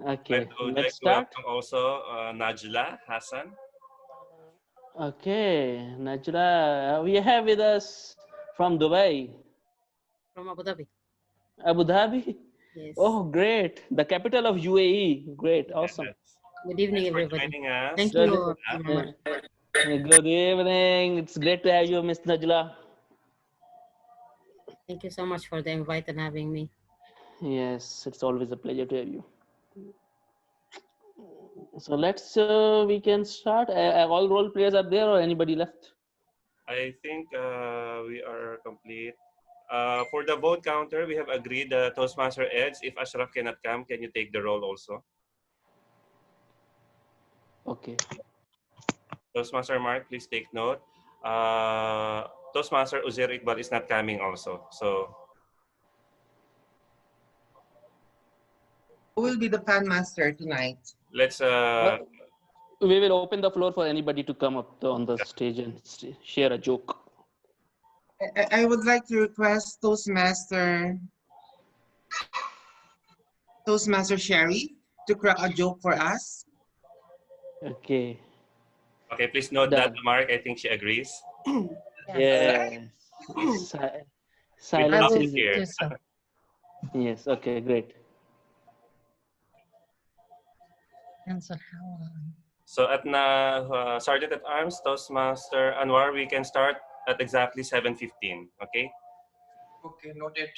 I Okay, would like let's to start. welcome also Najla Hassan. Okay, Najla, we have with us from Dubai, From Abu Dhabi. Abu Dhabi. Yes. Oh, great. The capital of UAE. Great, awesome. Yes. Good evening, Thanks for everybody. joining us, Thank Good, you, Najla. Team uh, Amar. good evening. It's great to have you, Miss Najla. Thank you so much for the invite and having me. Yes, it's always a pleasure to have you. So we can start. All role players are there or anybody left? I think we are complete. For the vote counter, we have agreed Toastmaster Eds. If Ashraf cannot come, can you take the role also? Okay. Toastmaster Mark, please take note. Uh, Toastmaster Uzair Iqbal is not coming also. So Who will be the fan master tonight? let's Uh, we will open the floor for anybody to come up on the stage and share a joke. I would like to request Toastmaster Sherry to crack a joke for us. Okay, okay, please note that done. Mark, I think she agrees. Yes, right. Yes. Si- With I silence will laughing is here. do so. yes. Okay, great. So Sergeant at Arms, Toastmaster Anwar, we can start at exactly 7:15. Okay. Okay, noted.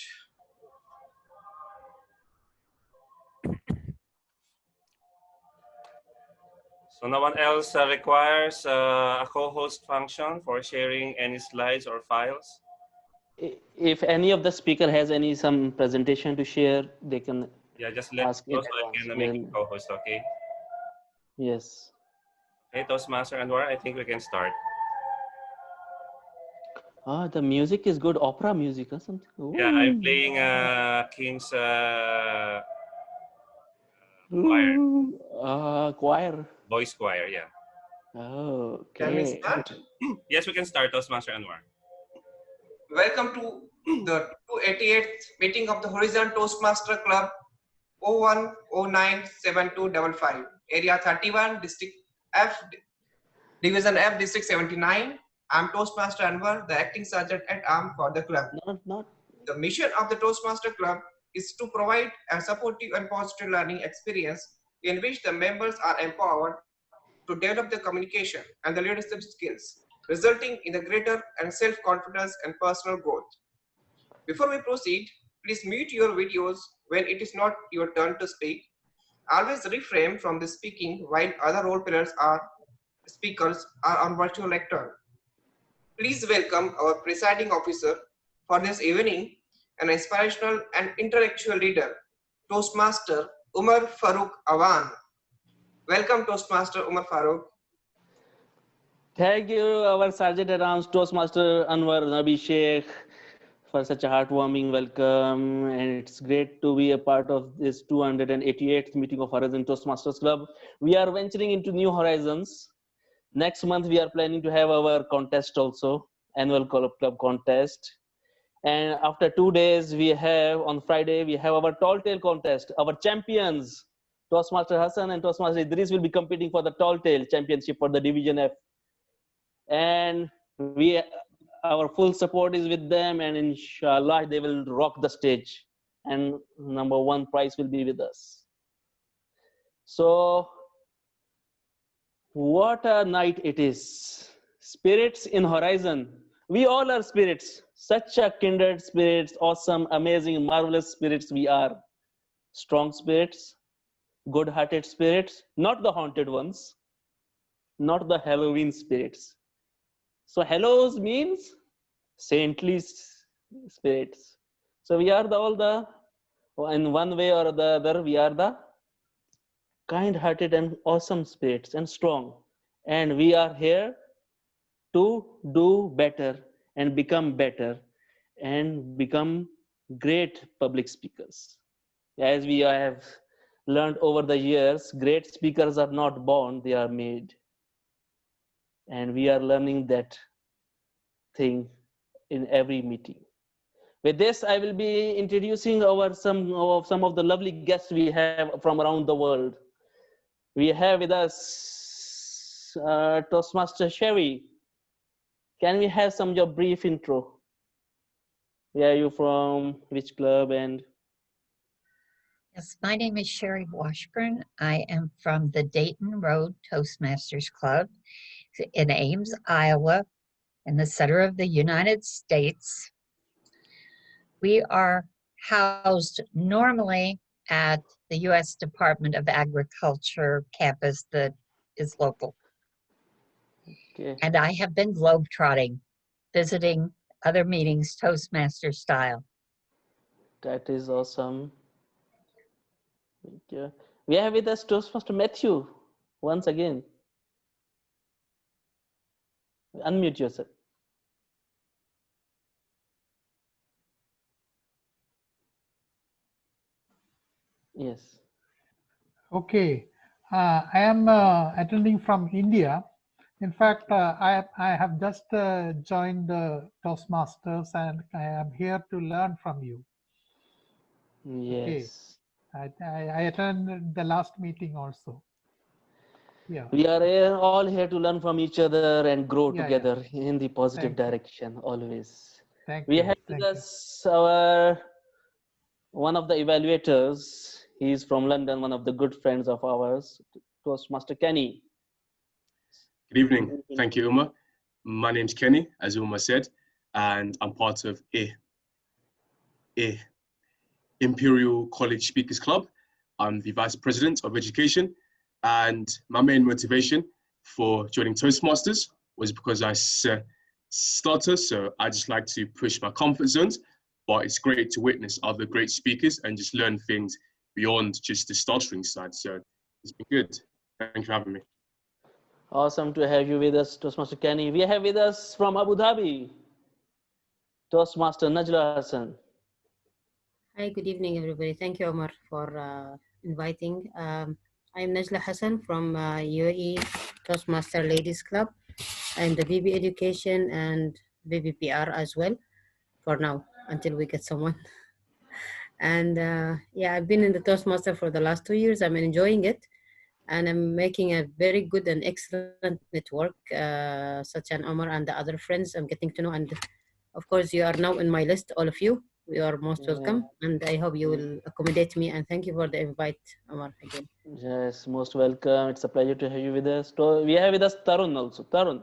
So no one else requires a co-host function for sharing any slides or files. If any of the speaker has any some presentation to share, they can Yeah, just let ask in know so I advance. can make Well, a co-host. Okay. yes. Okay, Toastmaster Anwar, I think we can start. Ah, the music is good. Opera music or something. Yeah, I'm Ooh. playing King's choir, Ooh. Choir. voice choir. Yeah. Oh, Can we okay. start? Yes, we can start, Toastmaster Anwar. Welcome to the 288th meeting of the Horizon Toastmaster Club 01097255, Area 31, District F, Division F, District 79. I'm Toastmaster Anwar, the acting sergeant at arms for the club. Not. The mission of the Toastmaster Club is to provide a supportive and positive learning experience in which the members are empowered to develop their communication and the leadership skills, resulting in the greater and self-confidence and personal growth. Before we proceed, please mute your videos when it is not your turn to speak. Always refrain from the speaking while other role players are speakers are on virtual lectern. Please welcome our presiding officer for this evening, an inspirational and intellectual leader, Toastmaster Umar Farooq Awan. Welcome, Toastmaster Umar Farooq. Thank you, our Sergeant at Arms, Toastmaster Anwar Nabi Sheikh, for such a heartwarming welcome. And it's great to be a part of this 288th meeting of Horizon Toastmasters Club. We are venturing into new horizons. Next month, we are planning to have our contest also, annual club contest. And after 2 days, we have on Friday, we have our tall tale contest. Our champions, Toastmaster Hassan and Toastmaster Idris, will be competing for the tall tale championship for the Division F. And our full support is with them, and inshallah, they will rock the stage. And number one prize will be with us. So, what a night it is. Spirits in horizon. We all are spirits. Such a kindred spirits, awesome, amazing, marvelous spirits we are. Strong spirits, good-hearted spirits, not the haunted ones, not the Halloween spirits. So hellos means saintly spirits. So we are all the, in one way or the other, we are the kind-hearted and awesome spirits and strong. And we are here to do better and become better and become great public speakers. As we have learned over the years, great speakers are not born, they are made. And we are learning that thing in every meeting. With this, I will be introducing some of the lovely guests we have from around the world. We have with us Toastmaster Sherry. Can we have some your brief intro? Where are you from? Which club? And Yes, my name is Sherry Washburn. I am from the Dayton Road Toastmasters Club in Ames, Iowa, in the center of the United States. We are housed normally at the U.S. Department of Agriculture campus that is local. okay, And I have been globetrotting, visiting other meetings Toastmaster style. that is awesome. Thank you. We have with us Toastmaster Matthew once again. Unmute yourself. Yes. Okay, I am attending from India. In fact, I have just joined the Toastmasters and I am here to learn from you. Okay, Yes. I attended the last meeting also. Yeah, We are all here to learn from each other and grow yeah. together in the positive Thank you. direction always. Thank We you. have with us our one of the evaluators. He's from London, one of the good friends of ours, Toastmaster Kenny. Good evening. Thank you, Uma. My name's Kenny, as Uma said, and I'm part of Imperial College Speakers Club. I'm the Vice President of Education, and my main motivation for joining Toastmasters was because I starter, so I just like to push my comfort zones, but it's great to witness other great speakers and just learn things beyond just the startering side. So it's been good. Thank you for having me. Awesome to have you with us, Toastmaster Kenny. We have with us from Abu Dhabi, Toastmaster Najla Hassan. Hi, good evening, everybody. Thank you, Omar, for inviting. I'm Najla Hassan from UAE Toastmaster Ladies Club. I'm the BB Education and BBPR as well for now, until we get someone. And yeah, I've been in the Toastmaster for the last 2 years. I'm enjoying it. And I'm making a very good and excellent network, such as Omar and the other friends I'm getting to know. And of course, you are now in my list, all of you. You are most welcome, and I hope you will accommodate me. And thank you for the invite, Omar, again. Yes, most welcome. It's a pleasure to have you with us. We have with us Tarun also. Tarun.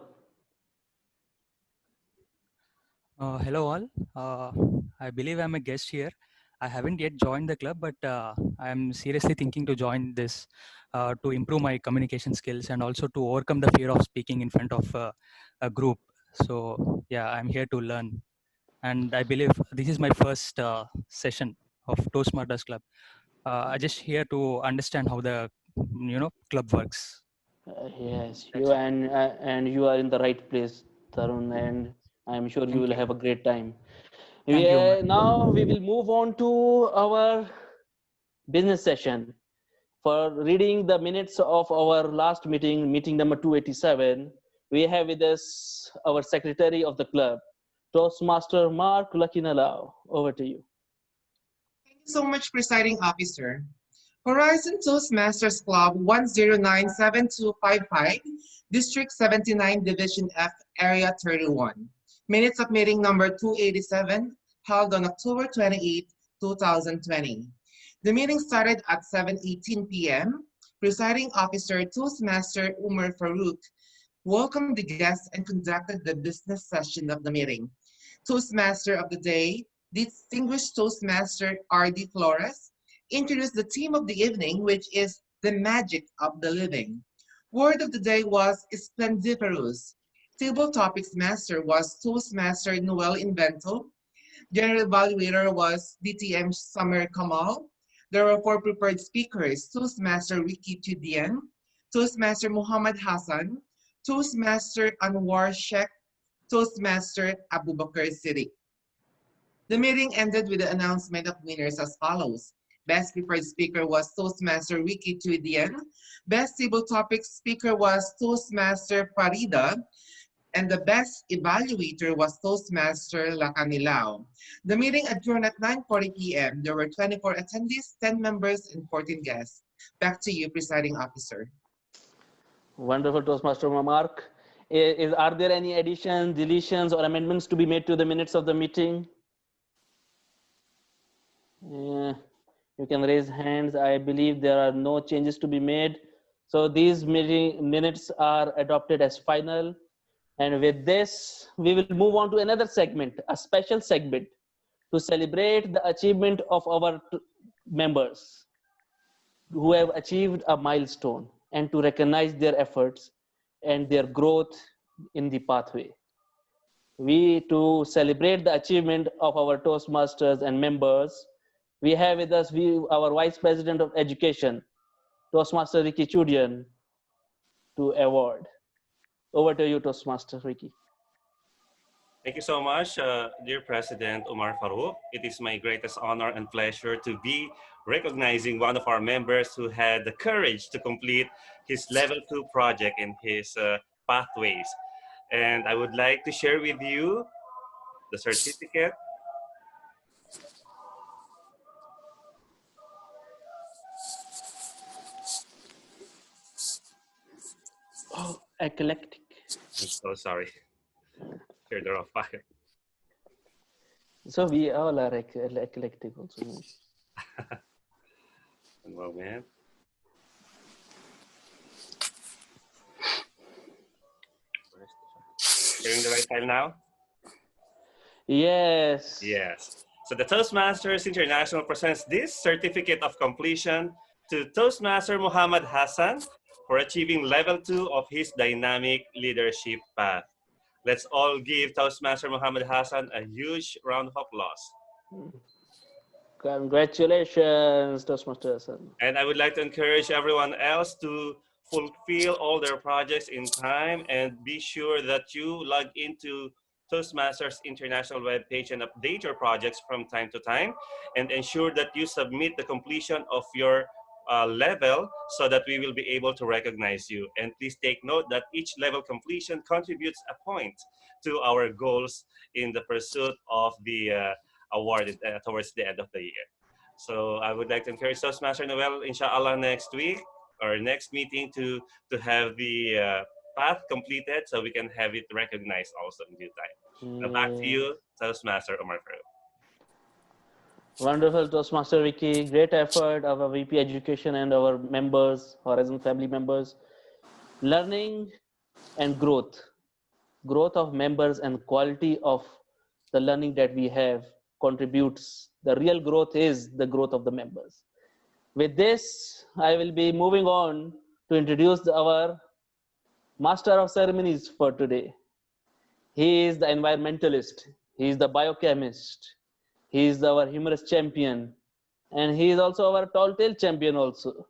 Hello all. I believe I'm a guest here. I haven't yet joined the club, but I'm seriously thinking to join this to improve my communication skills and also to overcome the fear of speaking in front of a group. So yeah, I'm here to learn, and I believe this is my first session of Toastmasters Club. I just here to understand how the club works. Yes, and you are in the right place, Tarun, and I'm sure you Thank will you. have a great time. Thank you, Omar. Now we will move on to our business session. For reading the minutes of our last meeting, meeting number 287, we have with us our secretary of the club, Toastmaster Mark Lakinalao. Over to you. Thank you so much, Presiding Officer. Horizon Toastmasters Club 1097255, District 79, Division F, Area 31. Minutes of meeting number 287, held on October 28, 2020. The meeting started at 7:18 p.m. Presiding Officer Toastmaster Umar Farouk welcomed the guests and conducted the business session of the meeting. Toastmaster of the day, distinguished Toastmaster R.D. Flores, introduced the theme of the evening, which is the magic of the living. Word of the day was splendiferous. Table topics master was Toastmaster Noel Invento. General evaluator was DTM Summer Kamal. There were 4 prepared speakers: Toastmaster Ricky Tudian, Toastmaster Muhammad Hassan, Toastmaster Anwar Sheikh, Toastmaster Abubakar Siddiq. The meeting ended with the announcement of winners as follows. Best prepared speaker was Toastmaster Ricky Tudian. Best table topic speaker was Toastmaster Farida. and the best evaluator was Toastmaster Lacanilao. The meeting adjourned at 9:40 p.m. There were 24 attendees, 10 members, and 14 guests. Back to you, presiding officer. Wonderful, Toastmaster Mark. Are there any additions, deletions, or amendments to be made to the minutes of the meeting? You can raise hands. I believe there are no changes to be made. So these meeting minutes are adopted as final. And with this, we will move on to another segment, a special segment to celebrate the achievement of our members who have achieved a milestone and to recognize their efforts and their growth in the pathway. To celebrate the achievement of our Toastmasters and members, we have with us our Vice President of Education, Toastmaster Ricky Chudian, to award. Over to you, Toastmaster Ricky. Thank you so much, dear President Omar Farouk. It is my greatest honor and pleasure to be recognizing one of our members who had the courage to complete his level 2 project in his pathways. And I would like to share with you the certificate. Oh, eclectic. I'm so sorry. Share the wrong file. So we all are eclectic also. One moment. Sharing the right file now? Yes. Yes. So the Toastmasters International presents this certificate of completion to Toastmaster Muhammad Hassan for achieving level 2 of his dynamic leadership path. Let's all give Toastmaster Muhammad Hassan a huge round of applause. Congratulations, Toastmaster Hassan. And I would like to encourage everyone else to fulfill all their projects in time and be sure that you log into Toastmasters International webpage and update your projects from time to time and ensure that you submit the completion of your level so that we will be able to recognize you. And please take note that each level completion contributes a point to our goals in the pursuit of the award towards the end of the year. So I would like to encourage Toastmaster Noel, inshallah, next week or next meeting to have the path completed so we can have it recognized also in due time. Now back to you, Toastmaster Omar Farouk. Wonderful, Toastmaster Ricky. Great effort of our VP Education and our members, Horizon family members. Learning and growth. Growth of members and quality of the learning that we have contributes. The real growth is the growth of the members. With this, I will be moving on to introduce our Master of Ceremonies for today. He is the environmentalist. He is the biochemist. He is our humorous champion. And he is also our tall tale champion also.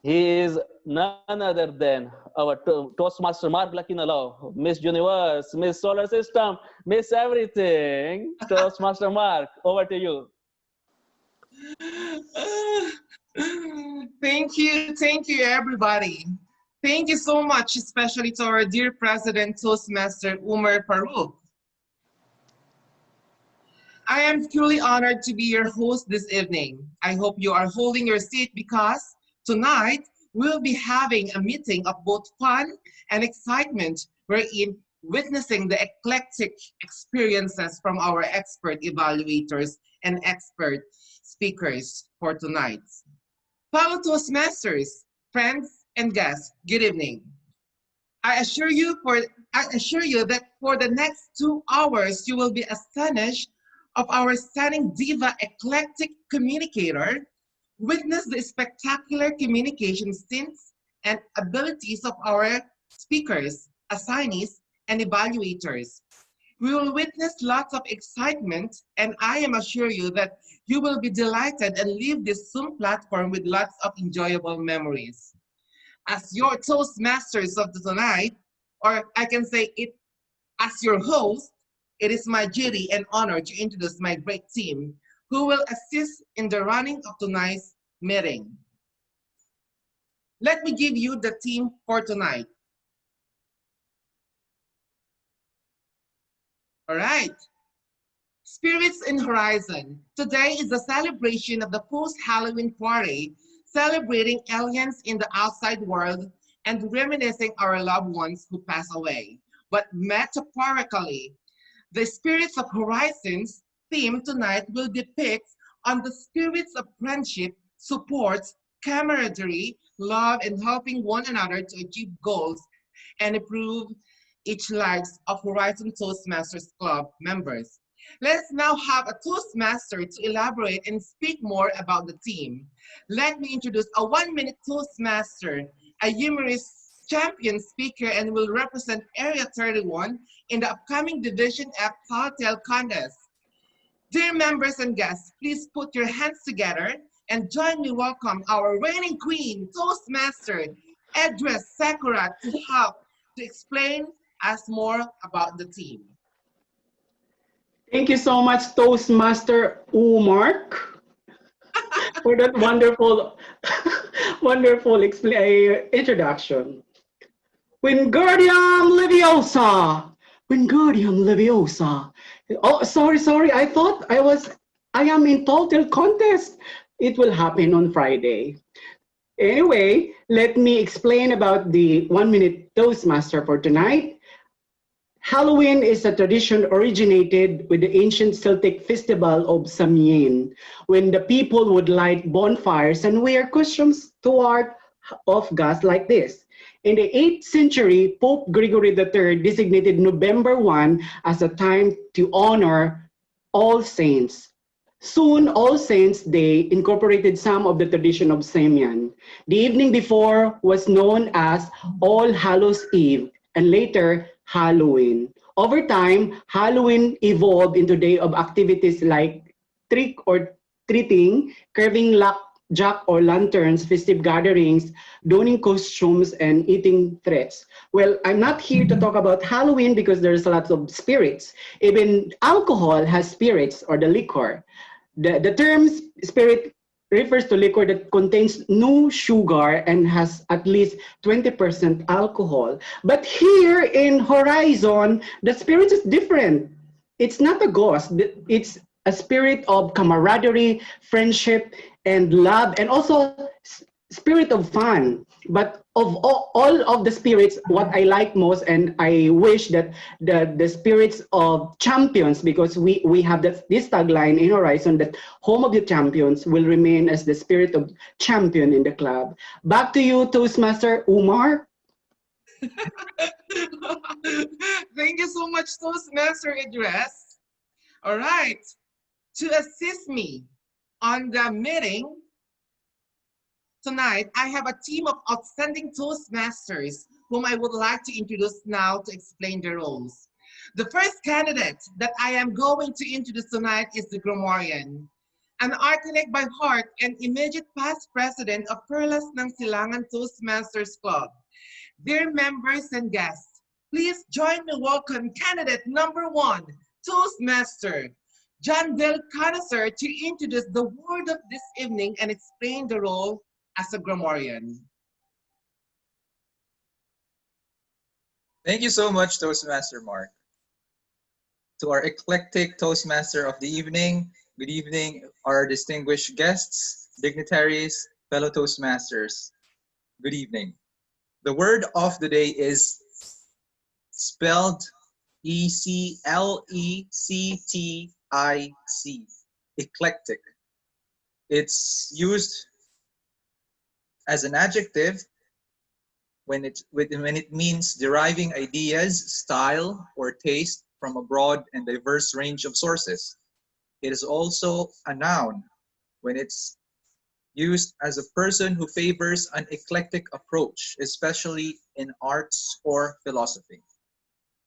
He is none other than our Toastmaster Mark Lakinalaw, Miss Universe, Miss Solar System, Miss Everything. Toastmaster Mark, over to you. Thank you, everybody. Thank you so much, especially to our dear President Toastmaster Umar Farouk. I am truly honored to be your host this evening. I hope you are holding your seat because tonight we'll be having a meeting of both fun and excitement wherein witnessing the eclectic experiences from our expert evaluators and expert speakers for tonight. Fellow Toastmasters, friends, and guests, good evening. I assure you that for the next 2 hours, you will be astonished of our stunning diva eclectic communicator, witness the spectacular communication stints and abilities of our speakers, assignees, and evaluators. We will witness lots of excitement, and I am assure you that you will be delighted and leave this Zoom platform with lots of enjoyable memories. As your Toastmasters of the tonight, or I can say it as your host, it is my duty and honor to introduce my great team who will assist in the running of tonight's meeting. Let me give you the team for tonight. All right. Spirits in Horizon. Today is the celebration of the post-Halloween party, celebrating aliens in the outside world and reminiscing our loved ones who pass away. But metaphorically, the Spirits of Horizons theme tonight will depict on the spirits of friendship, support, camaraderie, love, and helping one another to achieve goals and improve each lives of Horizon Toastmasters Club members. Let's now have a Toastmaster to elaborate and speak more about the team. Let me introduce a 1-minute Toastmaster, a humorous champion speaker, and will represent Area 31 in the upcoming Division F Cocktail Contest. Dear members and guests, please put your hands together and join me welcome our reigning queen, Toastmaster, Edris Sakura, to help to explain us more about the team. Thank you so much, Toastmaster Umark, for that wonderful, wonderful introduction. Wingardium Leviosa! Wingardium Leviosa! Oh, sorry. I am in total contest. It will happen on Friday. Anyway, let me explain about the 1-minute Toastmaster for tonight. Halloween is a tradition originated with the ancient Celtic festival of Samhain, when the people would light bonfires and wear costumes to ward off gas like this. In the 8th century, Pope Gregory III designated November 1 as a time to honor All Saints. Soon, All Saints' Day incorporated some of the tradition of Samhain. The evening before was known as All Hallows' Eve, and later Halloween. Over time, Halloween evolved into a day of activities like trick or treating, carving jack or lanterns, festive gatherings, donning costumes, and eating threats. Well, I'm not here to talk about Halloween because there's a lot of spirits. Even alcohol has spirits or the liquor. The term spirit refers to liquor that contains no sugar and has at least 20% alcohol. But here in Horizon, the spirit is different. It's not a ghost. It's a spirit of camaraderie, friendship, and love, and also spirit of fun. But of all of the spirits, what I like most, and I wish that the spirits of champions, because we have this tagline in Horizon that home of the champions will remain as the spirit of champion in the club. Back to you, Toastmaster Umar. Thank you so much, Toastmaster Edris. All right, to assist me on the meeting tonight, I have a team of outstanding Toastmasters whom I would like to introduce now to explain their roles. The first candidate that I am going to introduce tonight is the grammarian, an architect by heart and immediate past president of Perlas ng Silangan Toastmasters Club. Dear members and guests, please join me welcome candidate number 1, Toastmaster John Del Canicer, to introduce the word of this evening and explain the role as a grammarian. Thank you so much, Toastmaster Mark. To our eclectic Toastmaster of the evening, good evening, our distinguished guests, dignitaries, fellow Toastmasters. Good evening. The word of the day is spelled E-C-L-E-C-T-I-C, eclectic. It's used as an adjective when it means deriving ideas, style, or taste from a broad and diverse range of sources. It is also a noun when it's used as a person who favors an eclectic approach, especially in arts or philosophy.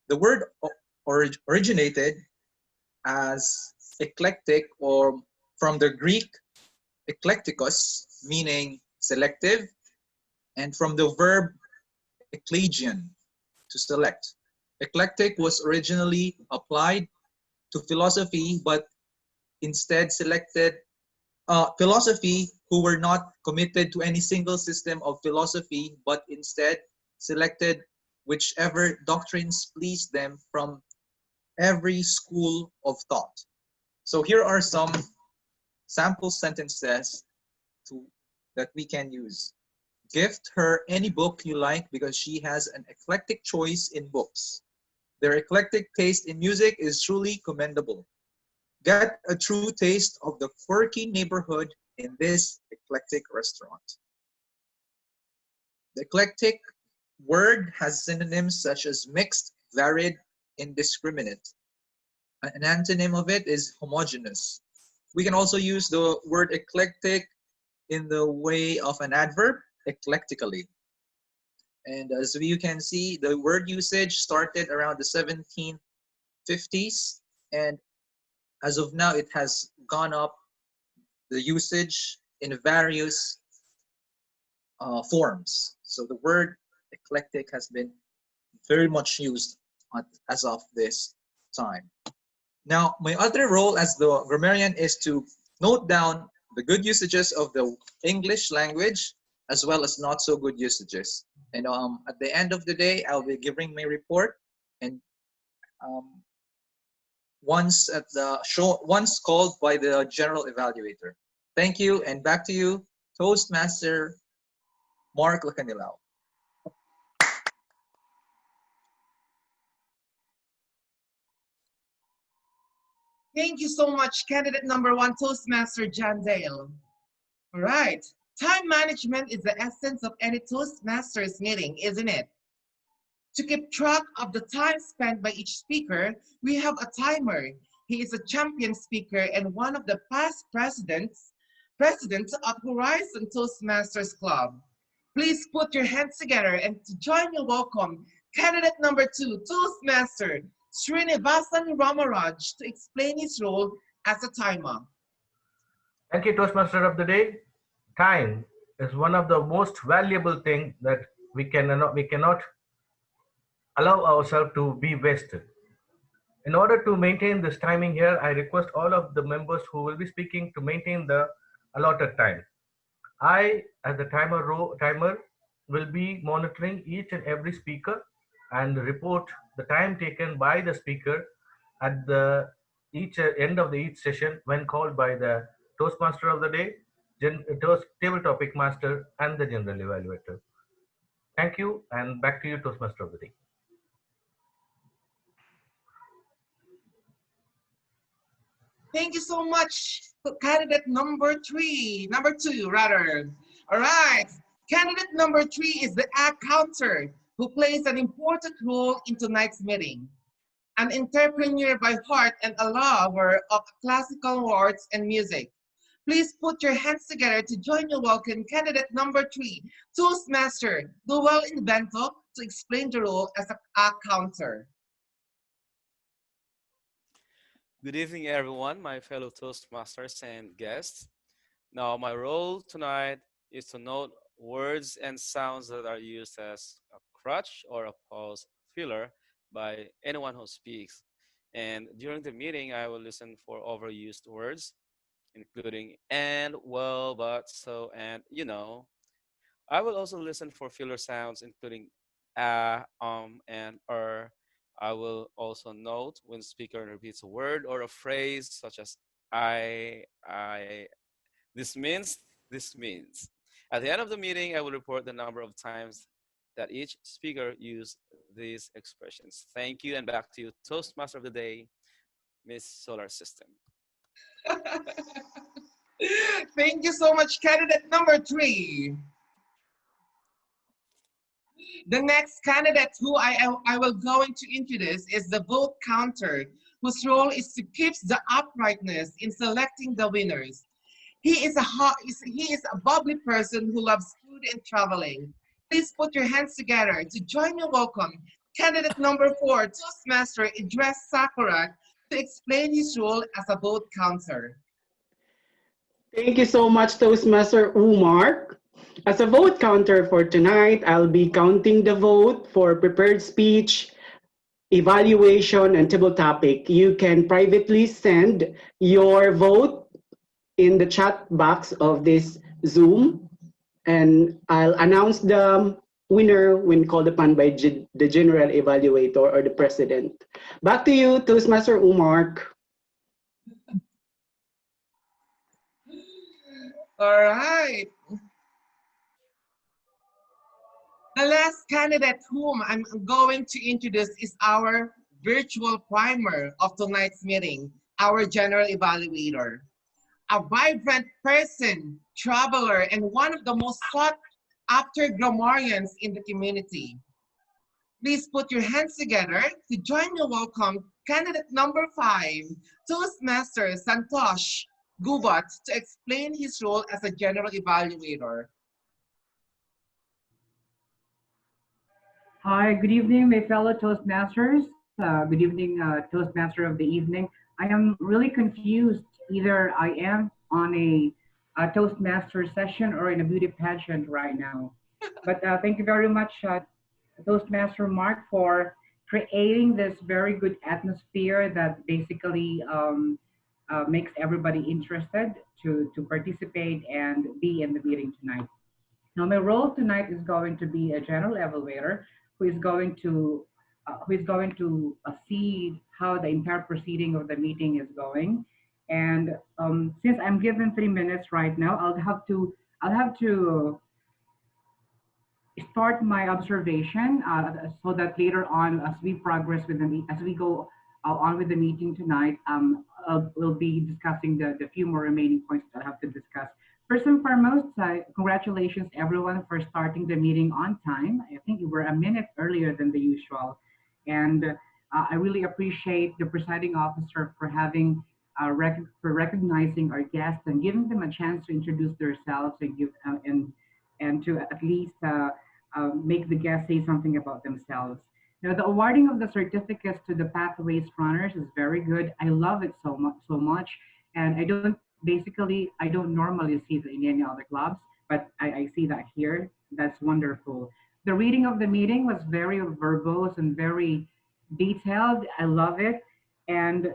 The word originated as eclectic or from the Greek eklektikos, meaning selective, and from the verb eklegion, to select. Eclectic was originally applied to philosophy, but instead selected philosophy who were not committed to any single system of philosophy, but instead selected whichever doctrines pleased them from every school of thought. So here are some sample sentences that we can use. Gift her any book you like because she has an eclectic choice in books. Their eclectic taste in music is truly commendable. Get a true taste of the quirky neighborhood in this eclectic restaurant. The eclectic word has synonyms such as mixed, varied, indiscriminate. An antonym of it is homogeneous. We can also use the word eclectic in the way of an adverb, eclectically. And as you can see, the word usage started around the 1750s, and as of now, it has gone up, the usage in various forms. So the word eclectic has been very much used as of this time. Now, my other role as the grammarian is to note down the good usages of the English language as well as not so good usages. And at the end of the day, I'll be giving my report, and once called by the general evaluator. Thank you, and back to you, Toastmaster Mark Lacanilao. Thank you so much, candidate number 1, Toastmaster John Dale. All right. Time management is the essence of any Toastmasters meeting, isn't it? To keep track of the time spent by each speaker, we have a timer. He is a champion speaker and one of the past presidents of Horizon Toastmasters Club. Please put your hands together and to join me welcome candidate number 2, Toastmaster Srinivasan Ramaraj, to explain his role as a timer. Thank you, Toastmaster of the Day. Time is one of the most valuable things that we cannot allow ourselves to be wasted. In order to maintain this timing here, I request all of the members who will be speaking to maintain the allotted time. I, as the timer, will be monitoring each and every speaker and report the time taken by the speaker at the end of each session when called by the Toastmaster of the Day, Table Topic Master, and the General Evaluator. Thank you, and back to you, Toastmaster of the Day. Thank you so much, candidate number 2, rather. All right, candidate number 3 is the accountant who plays an important role in tonight's meeting. An entrepreneur by heart and a lover of classical arts and music. Please put your hands together to join your welcome candidate number 3, Toastmaster Noel Invento, to explain the role as a counter. Good evening, everyone, my fellow Toastmasters and guests. Now, my role tonight is to note words and sounds that are used as a crutch or a pause filler by anyone who speaks. And during the meeting, I will listen for overused words, including and, well, but, so, and, you know. I will also listen for filler sounds, including and I will also note when speaker repeats a word or a phrase such as I, this means, this means. At the end of the meeting, I will report the number of times that each speaker used these expressions. Thank you, and back to you, Toastmaster of the Day, Miss Solar System. Thank you so much, candidate number 3. The next candidate who I will going to introduce is the vote counter, whose role is to keep the uprightness in selecting the winners. He is a bubbly person who loves food and traveling. Please put your hands together to join me welcome candidate number 4, Toastmaster Idris Sakura, to explain his role as a vote counter. Thank you so much, Toastmaster Umar. As a vote counter for tonight, I'll be counting the vote for prepared speech, evaluation, and table topic. You can privately send your vote in the chat box of this Zoom, and I'll announce the winner when called upon by the general evaluator or the president. Back to you, Toastmaster Umar. All right. The last candidate whom I'm going to introduce is our virtual primer of tonight's meeting, our general evaluator. A vibrant person, traveler, and one of the most sought after grammarians in the community. Please put your hands together to join me welcome candidate number 5, Toastmaster Santosh Gubat, to explain his role as a general evaluator. Hi, good evening, my fellow Toastmasters. Good evening, Toastmaster of the evening. I am really confused. Either I am on a Toastmaster session or in a beauty pageant right now. But thank you very much, Toastmaster Mark, for creating this very good atmosphere that basically makes everybody interested to participate and be in the meeting tonight. Now, my role tonight is going to be a general evaluator who is going to see how the entire proceeding of the meeting is going. And since I'm given 3 minutes right now, I'll have to start my observation so that later on, as we progress with as we go on with the meeting tonight, we'll be discussing the few more remaining points that I have to discuss. First and foremost, congratulations everyone for starting the meeting on time. I think you were a minute earlier than the usual. And I really appreciate the presiding officer for having for recognizing our guests and giving them a chance to introduce themselves and give and to at least make the guests say something about themselves. Now, the awarding of the certificates to the Pathways runners is very good. I love it so much, and I don't normally see it in any other clubs, but I see that here. That's wonderful. The reading of the meeting was very verbose and very detailed. I love it, and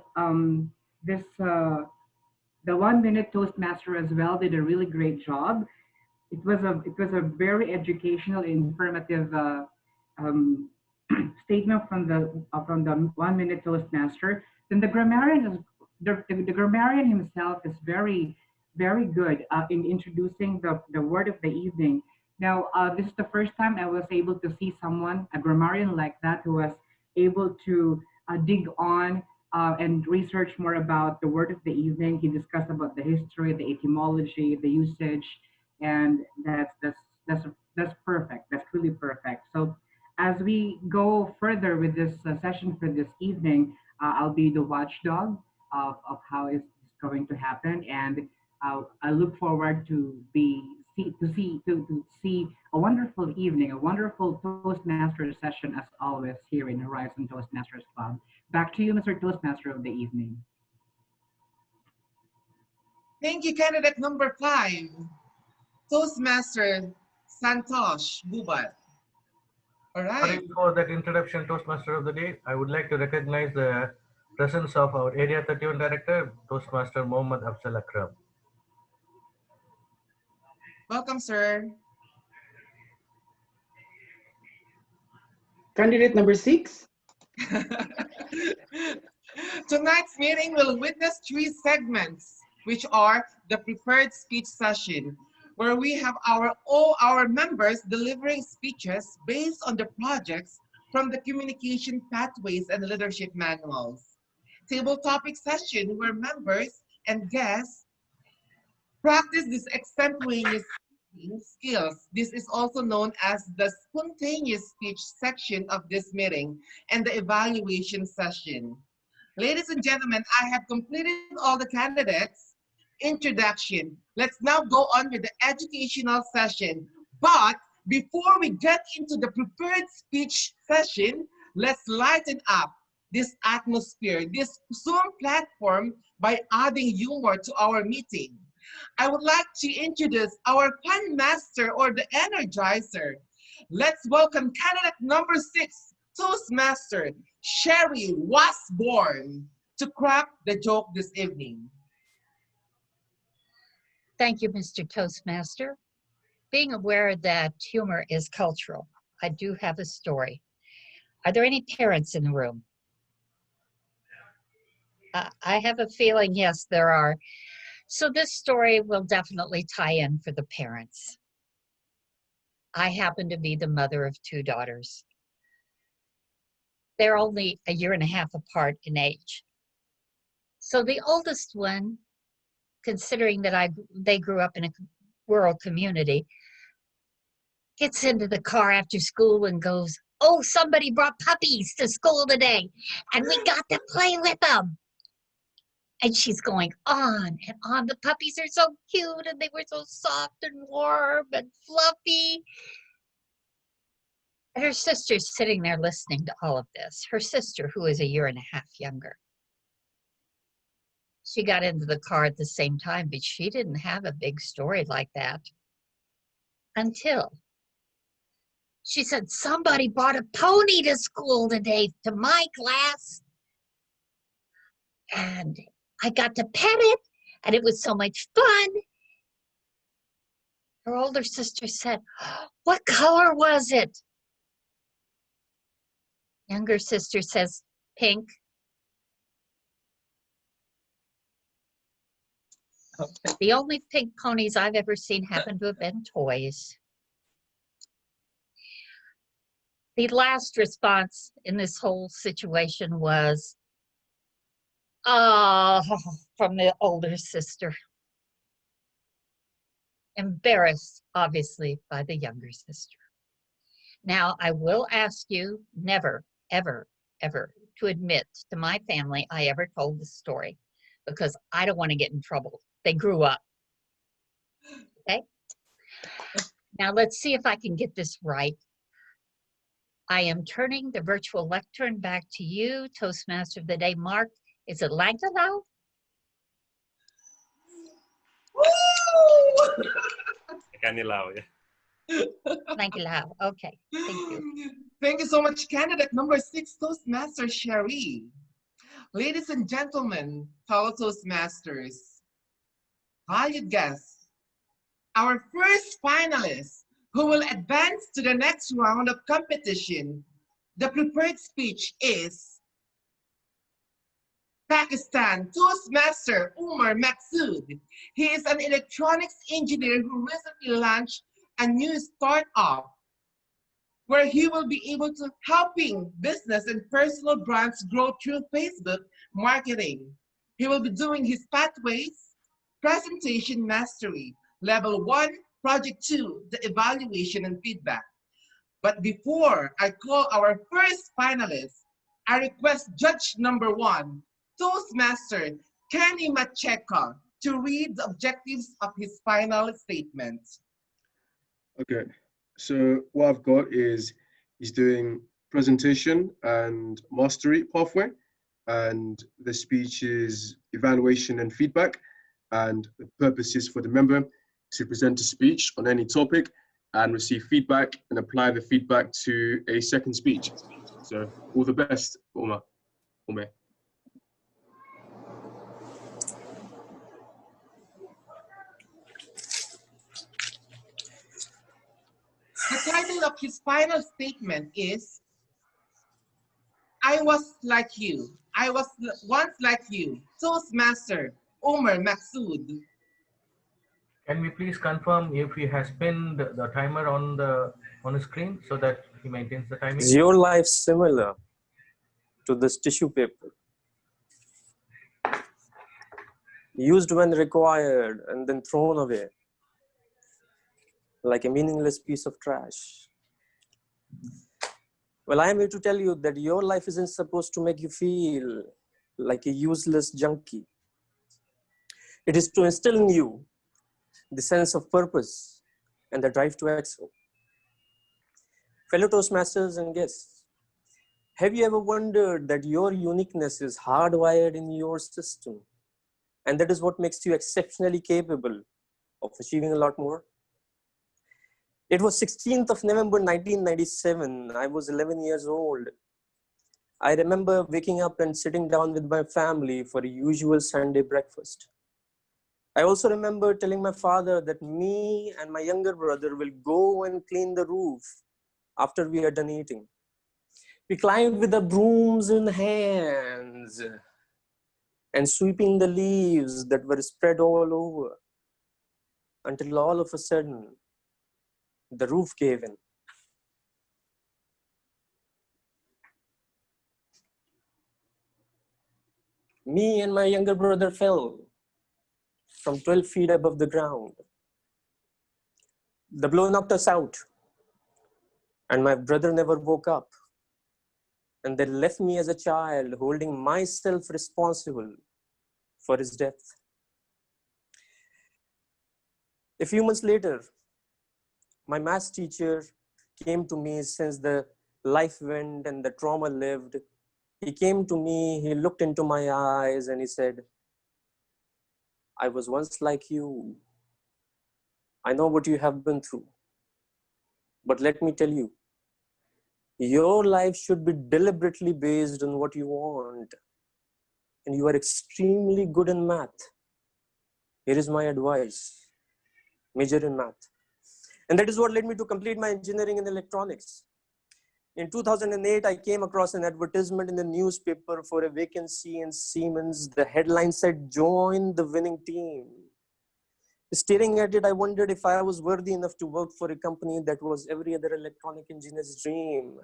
this the 1 minute Toastmaster as well did a really great job. It was a very educational, informative um, statement from the 1 minute Toastmaster. Then the grammarian himself is very good in introducing the word of the evening. Now, this is the first time I was able to see someone, a grammarian like that, who was able to dig on and research more about the word of the evening. He discussed about the history, the etymology, the usage, and that's perfect. That's really perfect. So as we go further with this session for this evening, I'll be the watchdog of how it's going to happen, and I look forward to see a wonderful evening, a wonderful Toastmasters session as always here in Horizon Toastmasters Club. Back to you, Mr. Toastmaster of the evening. Thank you, candidate number 5, Toastmaster Santosh Gubat. All right. Sorry, for that introduction, Toastmaster of the day, I would like to recognize the presence of our Area 31 Director, Toastmaster Mohammad Afzal Akram. Welcome, sir. Candidate number 6. Tonight's meeting will witness 3 segments, which are the prepared speech session, where we have all our members delivering speeches based on the projects from the communication pathways and leadership manuals. Table topic session, where members and guests practice this extemporaneous skills. This is also known as the spontaneous speech section of this meeting and the evaluation session. Ladies and gentlemen, I have completed all the candidates' introduction. Let's now go on with the educational session. But before we get into the prepared speech session, let's lighten up this atmosphere, this Zoom platform by adding humor to our meeting. I would like to introduce our fun master or the energizer. Let's welcome candidate number 6, Toastmaster Sherry Wasborn, to crack the joke this evening. Thank you, Mr. Toastmaster. Being aware that humor is cultural, I do have a story. Are there any parents in the room? I have a feeling, yes, there are. So this story will definitely tie in for the parents. I happen to be the mother of two daughters. They're only a year and a half apart in age. So the oldest one, considering that they grew up in a rural community, gets into the car after school and goes, "Oh, somebody brought puppies to school today, and we got to play with them." And she's going on and on. The puppies are so cute, and they were so soft and warm and fluffy. And her sister's sitting there listening to all of this. Her sister, who is a year and a half younger. She got into the car at the same time, but she didn't have a big story like that until she said, "Somebody brought a pony to school today, to my class. And I got to pet it, and it was so much fun." Her older sister said, "What color was it?" Younger sister says, "Pink." The only pink ponies I've ever seen happen to have been toys. The last response in this whole situation was, "Oh," from the older sister. Embarrassed, obviously, by the younger sister. Now, I will ask you never, ever, ever to admit to my family I ever told this story, because I don't want to get in trouble. They grew up. Okay? Now, let's see if I can get this right. I am turning the virtual lectern back to you, Toastmaster of the Day, Mark. Is it Langtalau? Kanilaw, yeah. Langtalau, okay, thank you. Thank you so much, candidate number 6, Toastmaster Sherry. Ladies and gentlemen, fellow Toastmasters, valued guests, our first finalist who will advance to the next round of competition, the prepared speech is Pakistan Toastmaster Umar Maksud. He is an electronics engineer who recently launched a new startup where he will be able to helping business and personal brands grow through Facebook marketing. He will be doing his pathways, presentation mastery, level 1, project 2, the evaluation and feedback. But before I call our first finalist, I request judge number 1, Toastmaster Kenny Macheka, to read the objectives of his final statement. Okay, so what I've got is he's doing presentation and mastery pathway, and the speech is evaluation and feedback, and the purpose is for the member to present a speech on any topic and receive feedback and apply the feedback to a second speech. So all the best, Umar. Ume. The title of his final statement is, I was like you. I was once like you. Toastmaster Umar Maksud. Can we please confirm if he has pinned the timer on the screen so that he maintains the timing? Is your life similar to this tissue paper? Used when required and then thrown away like a meaningless piece of trash. Well, I am here to tell you that your life isn't supposed to make you feel like a useless junkie. It is to instill in you the sense of purpose and the drive to excel. Fellow Toastmasters and guests, have you ever wondered that your uniqueness is hardwired in your system? And that is what makes you exceptionally capable of achieving a lot more? It was 16th of November 1997. I was 11 years old. I remember waking up and sitting down with my family for a usual Sunday breakfast. I also remember telling my father that me and my younger brother will go and clean the roof after we are done eating. We climbed with the brooms in hands and sweeping the leaves that were spread all over until all of a sudden the roof gave in. Me and my younger brother fell from 12 feet above the ground. The blow knocked us out, and my brother never woke up. And they left me as a child, holding myself responsible for his death. A few months later, my maths teacher came to me since the life went and the trauma lived. He came to me, he looked into my eyes, and he said, I was once like you. I know what you have been through. But let me tell you, your life should be deliberately based on what you want. And you are extremely good in math. Here is my advice. Major in math. And that is what led me to complete my engineering in electronics. In 2008, I came across an advertisement in the newspaper for a vacancy in Siemens. The headline said, join the winning team. Staring at it, I wondered if I was worthy enough to work for a company that was every other electronic engineer's dream.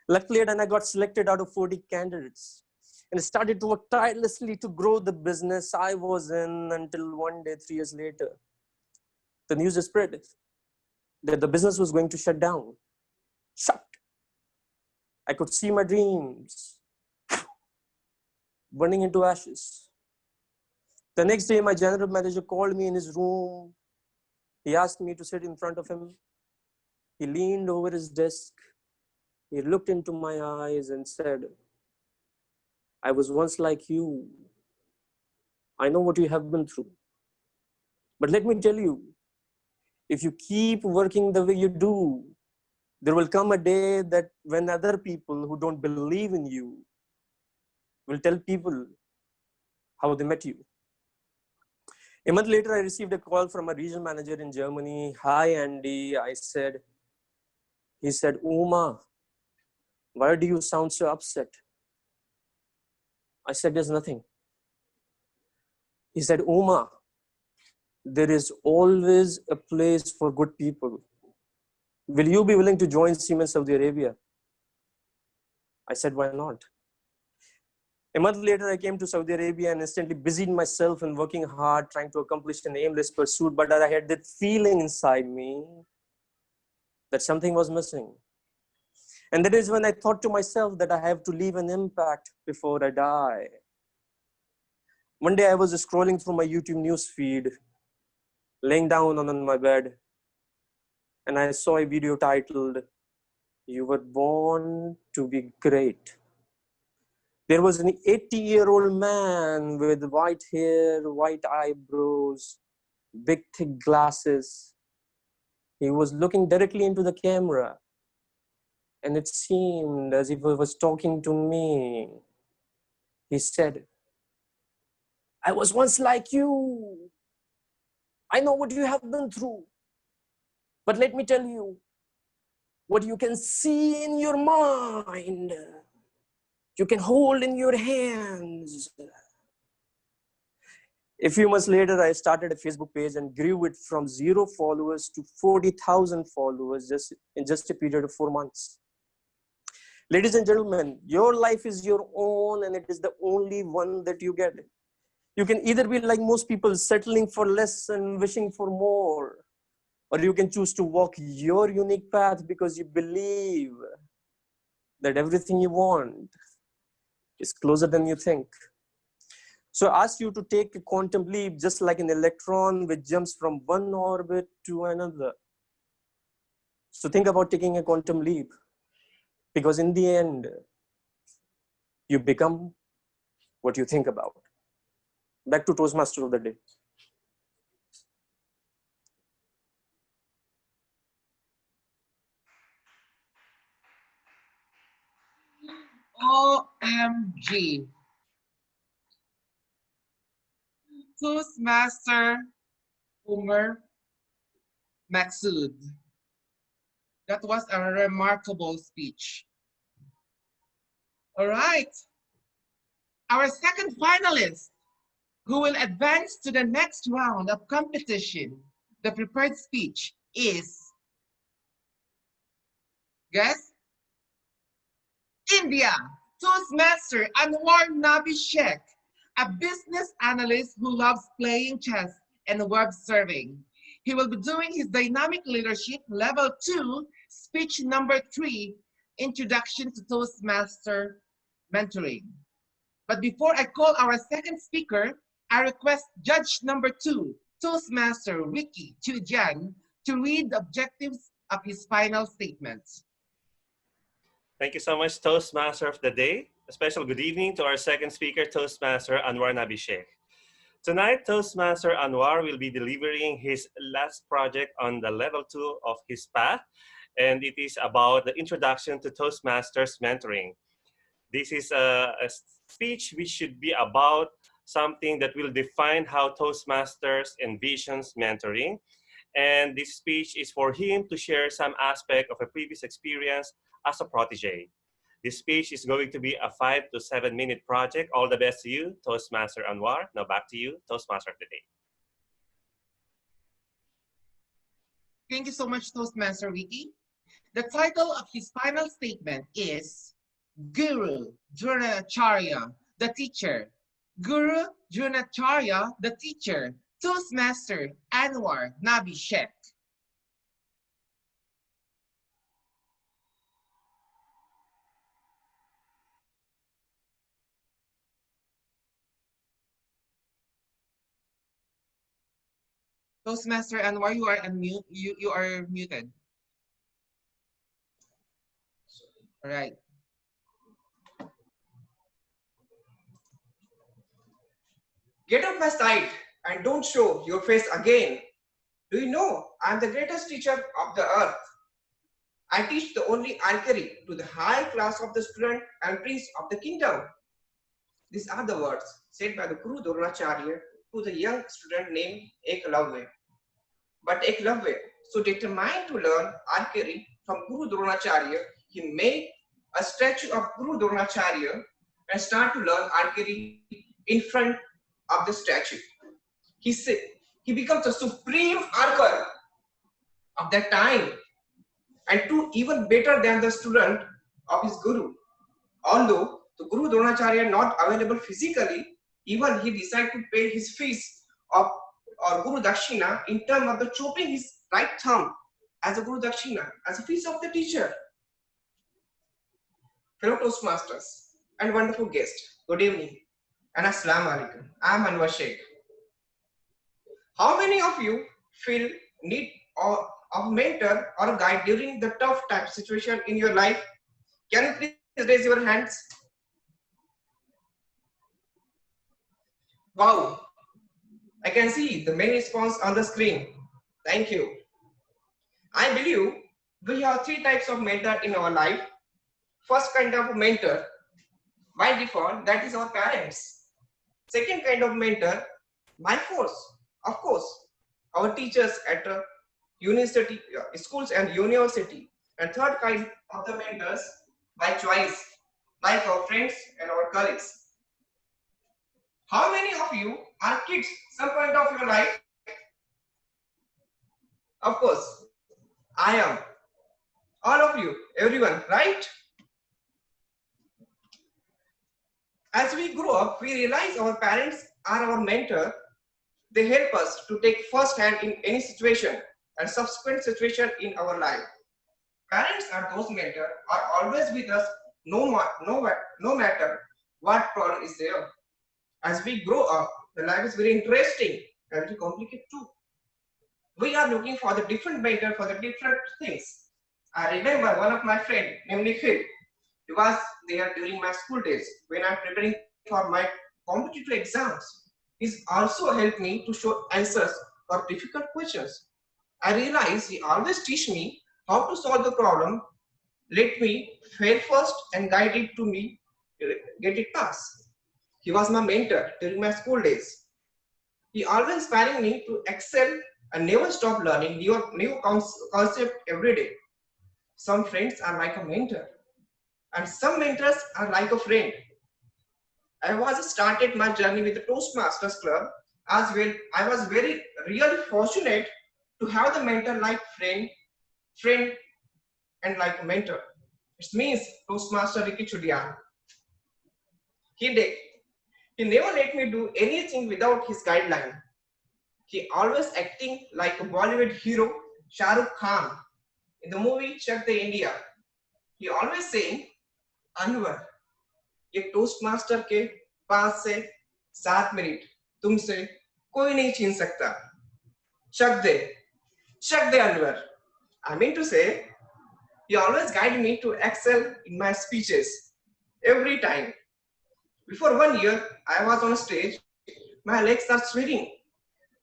Luckily, then I got selected out of 40 candidates and started to work tirelessly to grow the business I was in until one day, 3 years later, the news spread that the business was going to shut down. Shut. I could see my dreams burning into ashes. The next day, my general manager called me in his room. He asked me to sit in front of him. He leaned over his desk. He looked into my eyes and said, I was once like you. I know what you have been through. But let me tell you, if you keep working the way you do, there will come a day that when other people who don't believe in you will tell people how they met you. A month later, I received a call from a regional manager in Germany. Hi, Andy. He said, Uma, why do you sound so upset? I said, there's nothing. He said, Uma, there is always a place for good people. Will you be willing to join Siemens Saudi Arabia? I said, why not? A month later, I came to Saudi Arabia and instantly busied myself in working hard, trying to accomplish an aimless pursuit. But I had that feeling inside me that something was missing. And that is when I thought to myself that I have to leave an impact before I die. One day I was scrolling through my YouTube news feed, laying down on my bed, and I saw a video titled, You Were Born to Be Great. There was an 80-year-old man with white hair, white eyebrows, big thick glasses. He was looking directly into the camera, and it seemed as if he was talking to me. He said, I was once like you. I know what you have been through. But let me tell you, what you can see in your mind, you can hold in your hands. A few months later, I started a Facebook page and grew it from 0 followers to 40,000 followers in just a period of 4 months. Ladies and gentlemen, your life is your own and it is the only one that you get. You can either be like most people, settling for less and wishing for more, or you can choose to walk your unique path because you believe that everything you want is closer than you think. So I ask you to take a quantum leap, just like an electron which jumps from one orbit to another. So think about taking a quantum leap, because in the end, you become what you think about. Back to Toastmaster of the day. OMG. Toastmaster Umar Maksud. That was a remarkable speech. All right. Our second finalist who will advance to the next round of competition, the prepared speech, is, guess, India, Toastmaster Anwar Nabi Sheikh, a business analyst who loves playing chess and web serving. He will be doing his dynamic leadership level 2, speech number 3, introduction to Toastmaster mentoring. But before I call our second speaker, I request judge number 2, Toastmaster Ricky Chujian, to read the objectives of his final statements. Thank you so much, Toastmaster of the Day. A special good evening to our second speaker, Toastmaster Anwar Nabi Sheikh. Tonight, Toastmaster Anwar will be delivering his last project on the level 2 of his path, and it is about the introduction to Toastmasters mentoring. This is a speech which should be about something that will define how Toastmasters envisions mentoring. And this speech is for him to share some aspect of a previous experience as a protege. This speech is going to be a 5 to 7 minute project. All the best to you, Toastmaster Anwar. Now back to you, Toastmaster of the Day. Thank you so much, Toastmaster Ricky. The title of his final statement is Guru Dronacharya, the teacher. Guru Dronacharya, the teacher. Toastmaster Anwar Nabi Sheikh. Toastmaster Anwar, you are unmute. You are muted. All right. Get off my side and don't show your face again. Do you know I'm the greatest teacher of the earth? I teach the only archery to the high class of the student and prince of the kingdom. These are the words said by the Guru Dronacharya to the young student named Eklavya. But Eklavya, so determined to learn archery from Guru Dronacharya, he made a statue of Guru Dronacharya and started to learn archery in front of the statue. He said he becomes the supreme archer of that time and to even better than the student of his Guru. Although the Guru Dronacharya not available physically, even he decided to pay his fees of or Guru Dakshina in terms of the chopping his right thumb as a Guru Dakshina, as a fees of the teacher. Fellow Toastmasters and wonderful guests, good evening and Assalamu Alaikum. I am Anwar Sheikh. How many of you feel need of a mentor or a guide during the tough type situation in your life? Can you please raise your hands? Wow, I can see the main response on the screen. Thank you. I believe we have 3 types of mentor in our life. First kind of mentor, by default, that is our parents. Second kind of mentor, by force, of course, our teachers at university, schools and university. And third kind of the mentors, by choice, like our friends and our colleagues. How many of you are kids some point of your life? Of course, I am. All of you, everyone, right? As we grow up, we realize our parents are our mentor. They help us to take first hand in any situation and subsequent situation in our life. Parents are those mentors are always with us no matter what problem is there. As we grow up, the life is very interesting and very complicated too. We are looking for the different mentor for the different things. I remember one of my friends named Nikhil. He was there during my school days when I'm preparing for my competitive exams. He's also helped me to show answers for difficult questions. I realized he always teach me how to solve the problem, let me fail first and guide it to me, get it passed. He was my mentor during my school days. He always inspiring me to excel and never stop learning new concept every day. Some friends are like a mentor, and some mentors are like a friend. I was started my journey with the Toastmasters Club as well. I was very really fortunate to have the mentor like friend, and like a mentor. It means Toastmaster Ricky Chudian. He did. He never let me do anything without his guideline. He always acting like a Bollywood hero, Shah Rukh Khan, in the movie Chak De India. He always saying, Anwar, ये टोस्टमास्टर के 5 से 7 minute तुमसे कोई नहीं छीन सकता. चक दे Anwar. I mean to say, he always guided me to excel in my speeches every time. Before 1 year, I was on stage. My legs are sweating.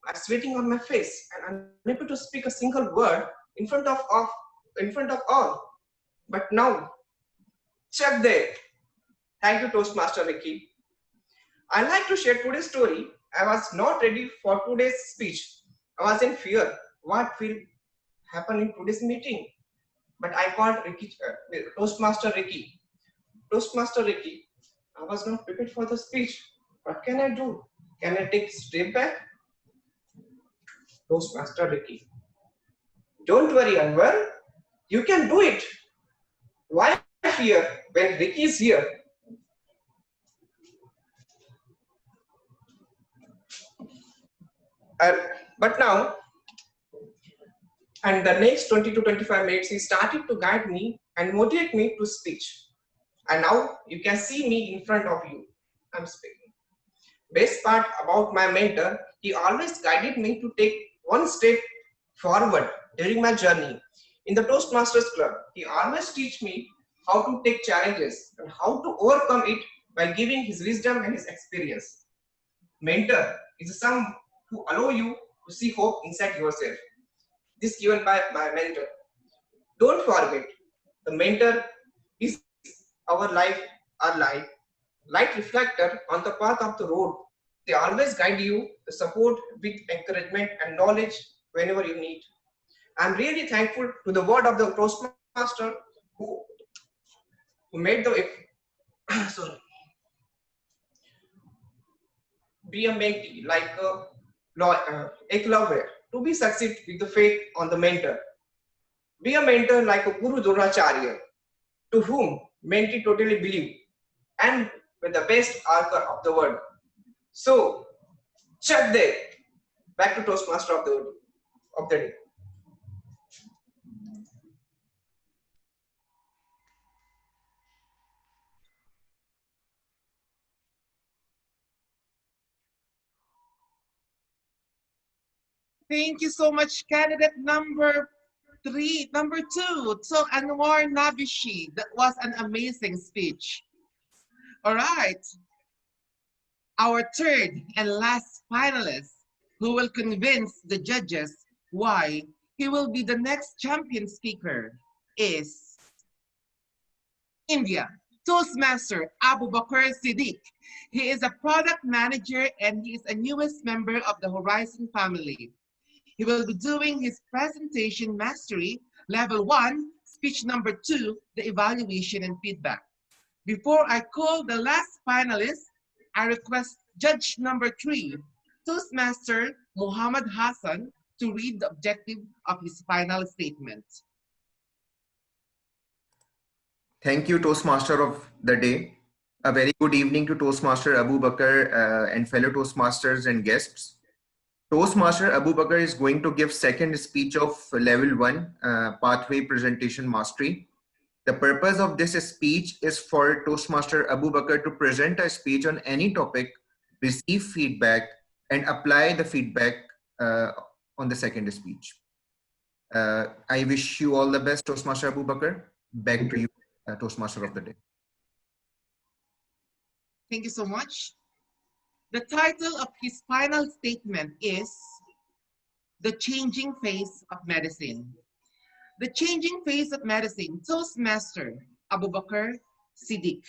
I'm sweating on my face and unable to speak a single word in front of all. But now, check there. Thank you, Toastmaster Ricky. I like to share today's story. I was not ready for today's speech. I was in fear. What will happen in today's meeting? But I called Toastmaster Ricky. Toastmaster Ricky, I was not prepared for the speech. What can I do? Can I take a step back? Toastmaster Ricky, don't worry, Anwar. You can do it. Why fear when Ricky is here? But now, and the next 20 to 25 minutes, he started to guide me and motivate me to speech. And now you can see me in front of you. I'm speaking. Best part about my mentor, he always guided me to take one step forward during my journey. In the Toastmasters Club, he always teach me how to take challenges and how to overcome it by giving his wisdom and his experience. Mentor is someone who allow you to see hope inside yourself. This given by my mentor. Don't forget, the mentor is our light reflector on the path of the road. They always guide you, the support with encouragement and knowledge whenever you need. I'm really thankful to the word of the Toastmaster who made the be a mentee like a lover to be succeed with the faith on the mentor. Be a mentor like a Guru Dronacharya to whom mentee totally believe and with the best author of the world. So, check there. Back to Toastmaster of the day. Thank you so much, candidate number two. So Anwar Nabishi, that was an amazing speech. All right. Our third and last finalist who will convince the judges why he will be the next champion speaker is India. Toastmaster Abu Bakr Siddiq. He is a product manager and he is a newest member of the Horizon family. He will be doing his presentation mastery, level 1, speech number 2, the evaluation and feedback. Before I call the last finalist, I request judge number 3, Toastmaster Muhammad Hassan, to read the objective of his final statement. Thank you, Toastmaster of the day. A very good evening to Toastmaster Abu Bakr and fellow Toastmasters and guests. Toastmaster Abu Bakr is going to give second speech of level 1, pathway presentation mastery. The purpose of this speech is for Toastmaster Abu Bakr to present a speech on any topic, receive feedback, and apply the feedback on the second speech. I wish you all the best, Toastmaster Abu Bakr. Back to you, Toastmaster of the day. Thank you so much. The title of his final statement is The Changing Face of Medicine. The Changing Face of Medicine, Toastmaster Abu Bakr Siddiq.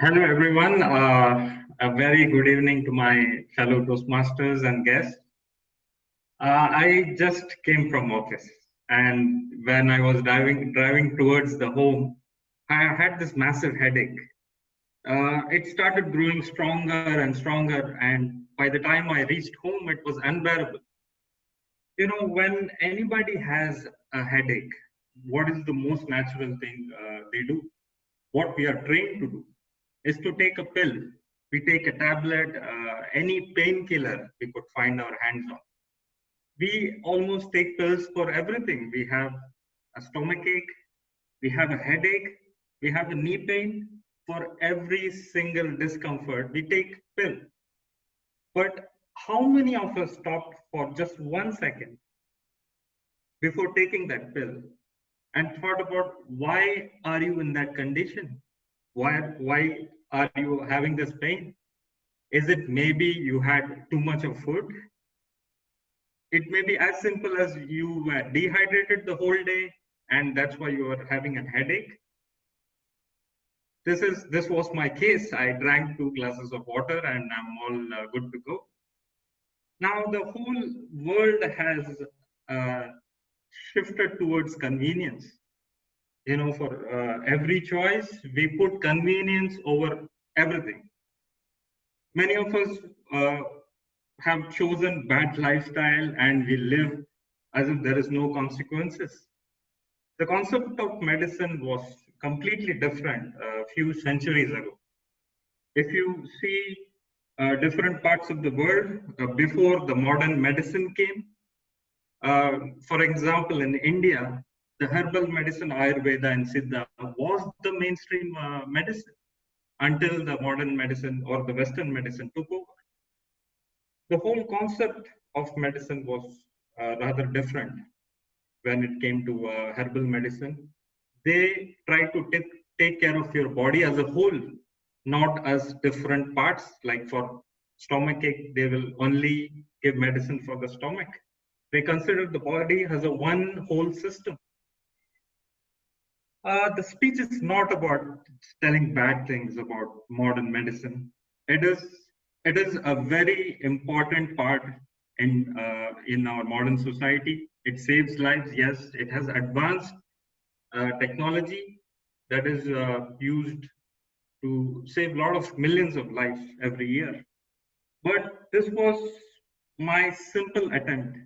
Hello, everyone. A very good evening to my fellow Toastmasters and guests. I just came from office And when I was driving towards the home, I had this massive headache. It started growing stronger and stronger, and by the time I reached home, it was unbearable. You know, when anybody has a headache, what is the most natural thing they do? What we are trained to do is to take a pill. We take a tablet, any painkiller we could find our hands on. We almost take pills for everything. We have a stomach ache, we have a headache, we have a knee pain. For every single discomfort, we take pill. But how many of us stopped for just 1 second before taking that pill and thought about why are you in that condition? Why are you having this pain? Is it maybe you had too much of food? It may be as simple as you were dehydrated the whole day and that's why you are having a headache. This was my case. I drank 2 glasses of water and I'm all good to go. Now the whole world has shifted towards convenience. You know, for every choice, we put convenience over everything. Many of us have chosen bad lifestyle and we live as if there is no consequences. The concept of medicine was completely different a few centuries ago. If you see different parts of the world before the modern medicine came, for example, in India, the herbal medicine, Ayurveda and Siddha was the mainstream medicine until the modern medicine or the Western medicine took over. The whole concept of medicine was rather different when it came to herbal medicine. They try to take care of your body as a whole, not as different parts. Like for stomach ache, they will only give medicine for the stomach. They consider the body as a one whole system. The speech is not about telling bad things about modern medicine. It is a very important part in our modern society. It saves lives. Yes, it has advanced technology that is used to save a lot of millions of lives every year. But this was my simple attempt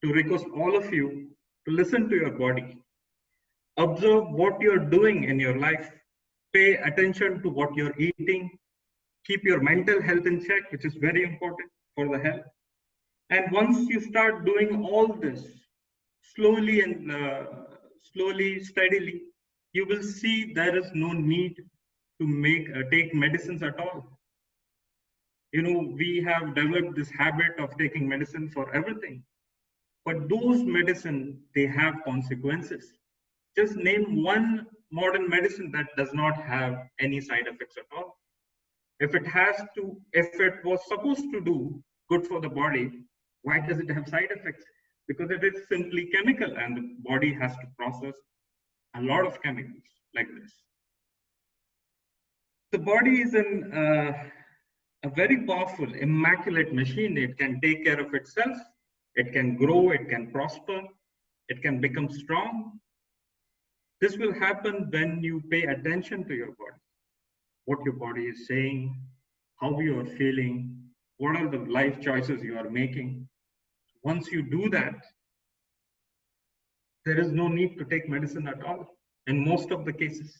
to request all of you to listen to your body. Observe what you're doing in your life. Pay attention to what you're eating. Keep your mental health in check, which is very important for the health. And once you start doing all this slowly and steadily, you will see there is no need to take medicines at all. You know, we have developed this habit of taking medicine for everything. But those medicine, they have consequences. Just name one modern medicine that does not have any side effects at all. If it was supposed to do good for the body, why does it have side effects? Because it is simply chemical and the body has to process a lot of chemicals like this. The body is a very powerful, immaculate machine. It can take care of itself. It can grow, it can prosper, it can become strong. This will happen when you pay attention to your body, what your body is saying, how you are feeling, what are the life choices you are making. Once you do that, there is no need to take medicine at all in most of the cases.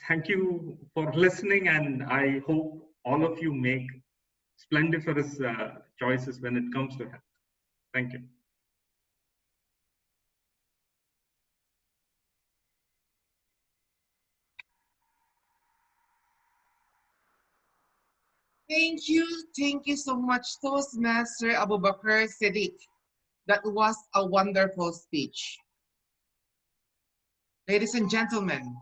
Thank you for listening, and I hope all of you make splendiferous choices when it comes to health. Thank you. Thank you so much, Toastmaster Abu Bakr Siddiq. That was a wonderful speech. Ladies and gentlemen,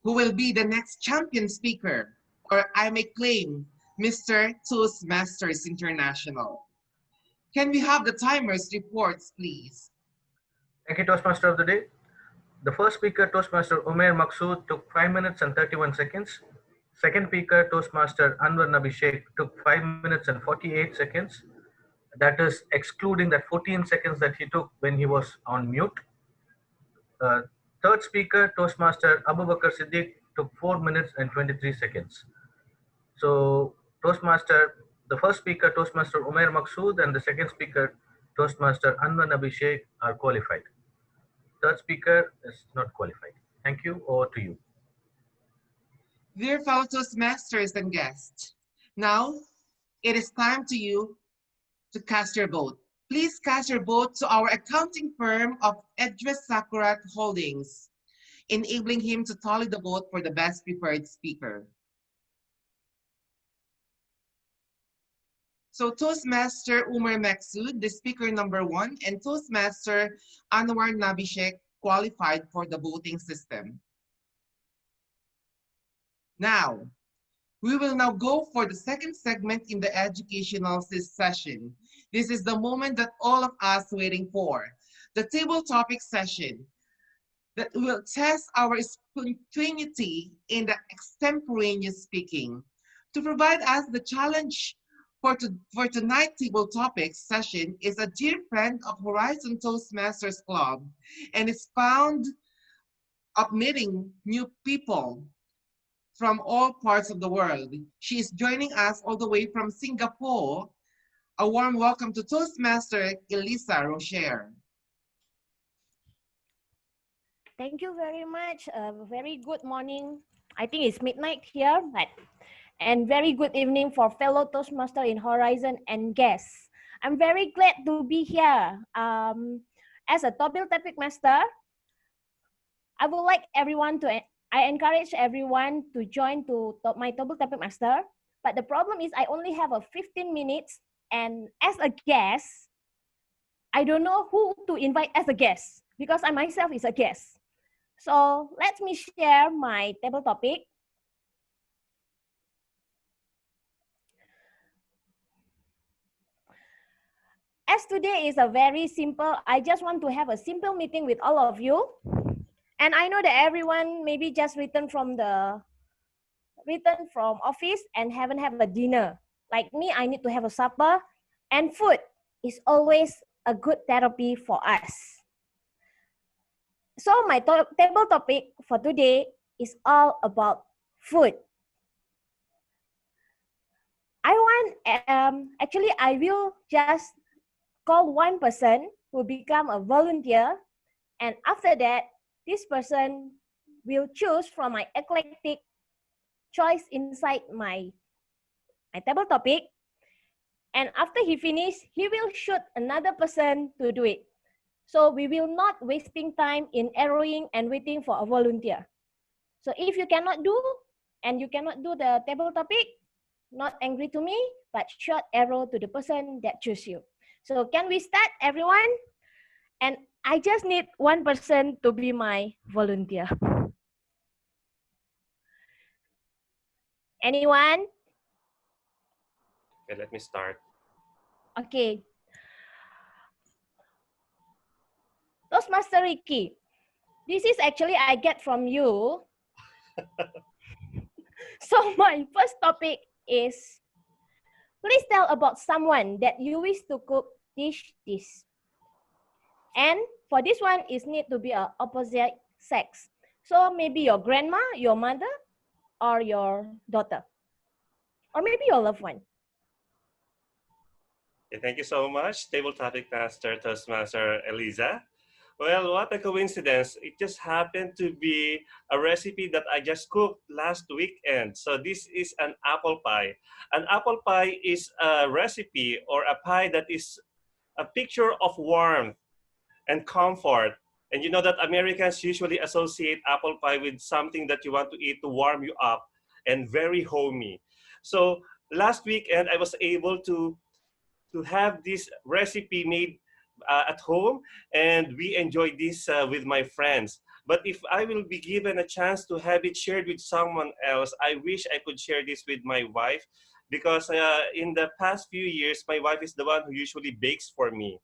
who will be the next champion speaker, or I may claim, Mr. Toastmasters International? Can we have the timers reports, please? Thank you, Toastmaster of the Day. The first speaker, Toastmaster Umair Maqsood, took 5 minutes and 31 seconds. Second speaker, Toastmaster Anwar Nabi Sheikh, took 5 minutes and 48 seconds. that is excluding that 14 seconds that he took when he was on mute. Third speaker, Toastmaster Abu Bakr Siddiq, took 4 minutes and 23 seconds. So the first speaker, Toastmaster Umair Maqsood, and the second speaker, Toastmaster Anwar Nabi Sheikh, are qualified. Third speaker is not qualified. Thank you. Over to you. Dear fellow Toastmasters and guests, now it is time to you to cast your vote. Please cast your vote to our accounting firm of Edris Sakurat Holdings, enabling him to tally the vote for the best preferred speaker. So Toastmaster Umar Maksud, the speaker number 1, and Toastmaster Anwar Nabishek qualified for the voting system. Now, we will now go for the second segment in the educational session. This is the moment that all of us waiting for, the table topic session that will test our spontaneity in the extemporaneous speaking. To provide us the challenge for tonight's table topic session is a dear friend of Horizon Toastmasters Club and is found of meeting new people from all parts of the world. She is joining us all the way from Singapore. A warm welcome to Toastmaster Elisa Rocher. Thank you very much. Very good morning. I think it's midnight here, and very good evening for fellow Toastmaster in Horizon and guests. I'm very glad to be here. As a topic master, I would like everyone to, I encourage everyone to join to my topic master. But the problem is I only have a 15 minutes, and as a guest, I don't know who to invite as a guest because I myself is a guest. So let me share my table topic. As today is a very simple, I just want to have a simple meeting with all of you. And I know that everyone maybe just returned from office and haven't had a dinner. Like me, I need to have a supper, and food is always a good therapy for us. So my table topic for today is all about food. Actually, I will just call one person who become a volunteer, and after that, this person will choose from my eclectic choice inside my table topic, and after he finish, he will shoot another person to do it. So we will not wasting time in arrowing and waiting for a volunteer. So if you cannot do, and you cannot do the table topic, not angry to me, but short arrow to the person that choose you. So can we start, everyone? And I just need one person to be my volunteer. Anyone? Okay, let me start. Okay. Toastmaster Ricky, this is actually I get from you. So my first topic is, please tell about someone that you wish to cook this. And for this one, it need to be a opposite sex. So maybe your grandma, your mother, or your daughter, or maybe your loved one. Okay, thank you so much, Table Topic Master Toastmaster Eliza. Well, what a coincidence. It just happened to be a recipe that I just cooked last weekend. So this is an apple pie. An apple pie is a recipe or a pie that is a picture of warmth and comfort. And you know that Americans usually associate apple pie with something that you want to eat to warm you up and very homey. So last weekend, I was able to have this recipe made at home, and we enjoyed this with my friends. But if I will be given a chance to have it shared with someone else, I wish I could share this with my wife, because in the past few years, my wife is the one who usually bakes for me.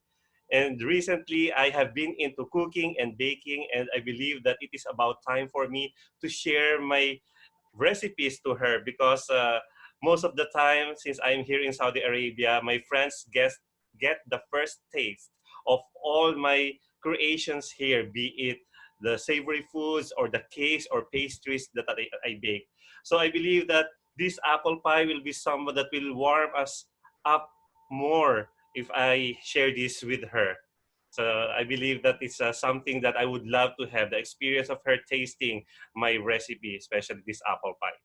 And recently, I have been into cooking and baking, and I believe that it is about time for me to share my recipes to her, because most of the time, since I'm here in Saudi Arabia, my friends guest get the first taste of all my creations here, be it the savory foods or the cakes or pastries that I bake. So I believe that this apple pie will be someone that will warm us up more if I share this with her. So I believe that it's something that I would love to have, the experience of her tasting my recipe, especially this apple pie.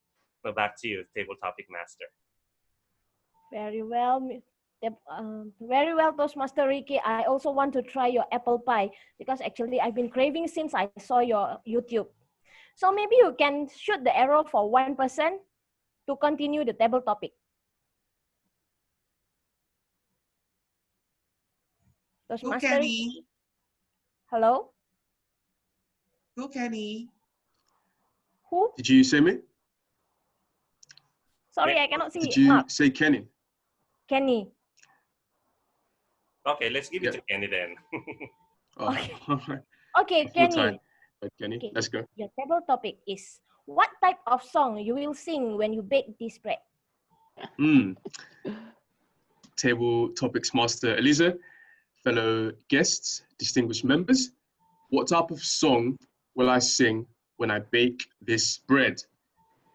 So back to you, table topic master. Very well. Very well, Toastmaster Ricky. I also want to try your apple pie because actually I've been craving since I saw your YouTube. So maybe you can shoot the arrow for 1% to continue the table topic. Who, Toastmaster Kenny? Ricky? Hello? Who, Kenny? Who? Did you say me? Sorry, I cannot see. Did you Mark. say Kenny? Kenny. Okay, let's give it to Kenny then. Oh, Okay, full Kenny. time. Kenny, Okay. let's go. Your table topic is what type of song you will sing when you bake this bread? Table topics master Eliza, fellow guests, distinguished members. What type of song will I sing when I bake this bread?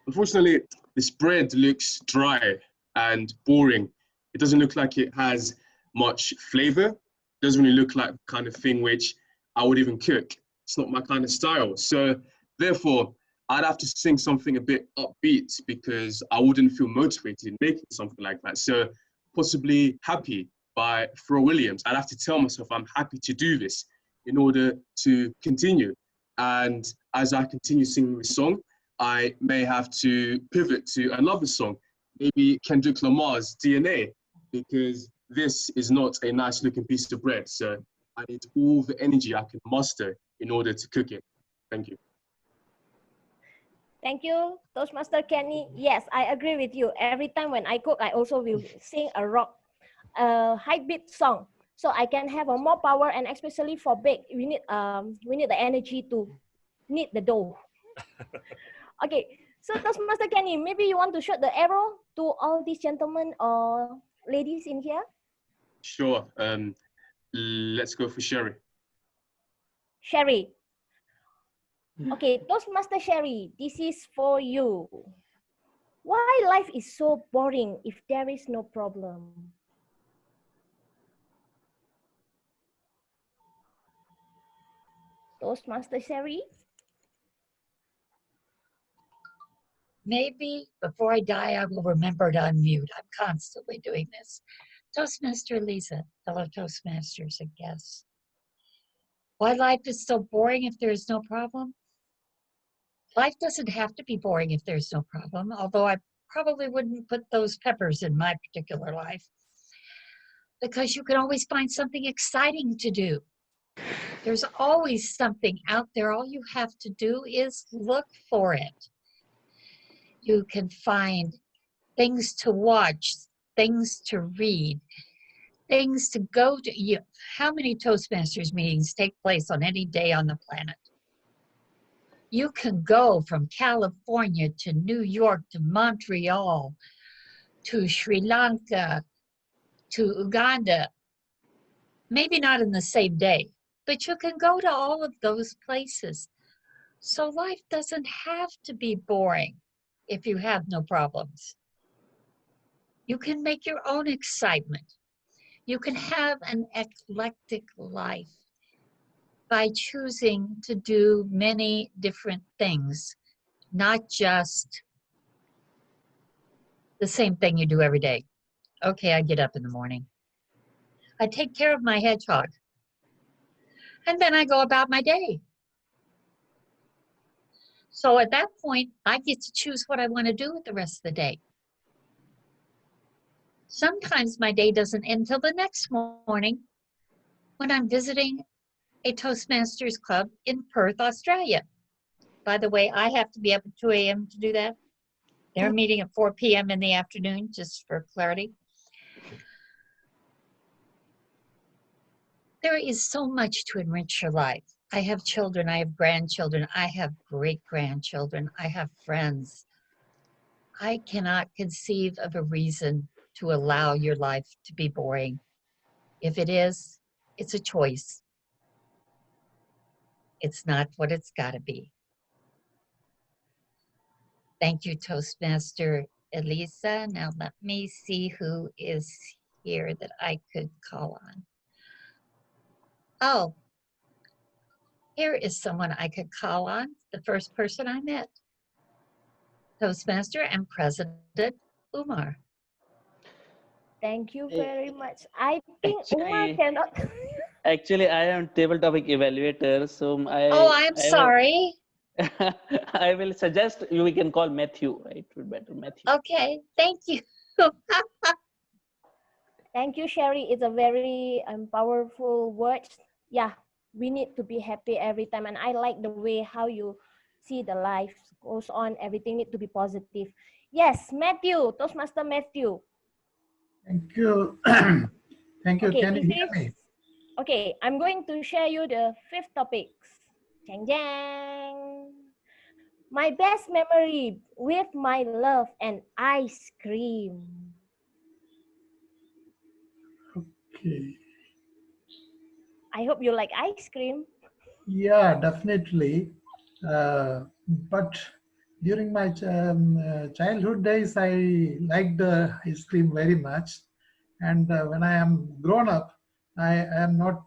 Unfortunately, this bread looks dry and boring. It doesn't look like it has much flavor. It doesn't really look like the kind of thing which I would even cook. It's not my kind of style. So therefore, I'd have to sing something a bit upbeat because I wouldn't feel motivated in making something like that. So possibly Happy by Pharrell Williams. I'd have to tell myself I'm happy to do this in order to continue. And as I continue singing this song, I may have to pivot to another song, maybe Kendrick Lamar's DNA, because this is not a nice looking piece of bread. So I need all the energy I can muster in order to cook it. Thank you. Thank you, Toastmaster Kenny. Yes, I agree with you. Every time when I cook, I also will sing a rock, high beat song, so I can have a more power. And especially for bake, we need the energy to knead the dough. Okay, so Toastmaster Kenny, maybe you want to shoot the arrow to all these gentlemen or ladies in here. Sure. Let's go for Sherry. Sherry. Okay, Toastmaster Sherry, this is for you. Why life is so boring if there is no problem? Toastmaster Sherry? Maybe before I die, I will remember to unmute. I'm constantly doing this. Toastmaster Lisa, fellow Toastmasters and guests. Why life is so boring if there is no problem? Life doesn't have to be boring if there's no problem, although I probably wouldn't put those peppers in my particular life, because you can always find something exciting to do. There's always something out there. All you have to do is look for it. You can find things to watch, things to read, things to go to. How many Toastmasters meetings take place on any day on the planet? You can go from California to New York to Montreal to Sri Lanka to Uganda. Maybe not in the same day, but you can go to all of those places. So life doesn't have to be boring if you have no problems. You can make your own excitement. You can have an eclectic life by choosing to do many different things, not just the same thing you do every day. Okay, I get up in the morning. I take care of my hedgehog. And then I go about my day. So at that point, I get to choose what I want to do with the rest of the day. Sometimes my day doesn't end till the next morning when I'm visiting a Toastmasters club in Perth, Australia. By the way, I have to be up at 2 a.m. to do that. They're meeting at 4 p.m. in the afternoon, just for clarity. There is so much to enrich your life. I have children, I have grandchildren, I have great-grandchildren, I have friends. I cannot conceive of a reason to allow your life to be boring. If it is, it's a choice. It's not what it's got to be. Thank you, Toastmaster Elisa. Now let me see who is here that I could call on. Oh, here is someone I could call on, the first person I met. Toastmaster and President Umar. Thank you very much. I think Umar Actually, cannot. actually, I am table topic evaluator, so Oh, I'm I will sorry. I will suggest we can call Matthew, right? Better Matthew. Okay, thank you. Thank you, Sherry. It's a very powerful words. Yeah, we need to be happy every time. And I like the way how you see the life goes on. Everything need to be positive. Yes, Matthew, Toastmaster Matthew. Thank you. Thank you. Okay, Can you this hear is, me? okay, I'm going to share you the 5th topics. Jang jang. My best memory with my love and ice cream. Okay. I hope you like ice cream. Yeah, definitely. But during my childhood days, I liked the ice cream very much. And when I am grown up, I am not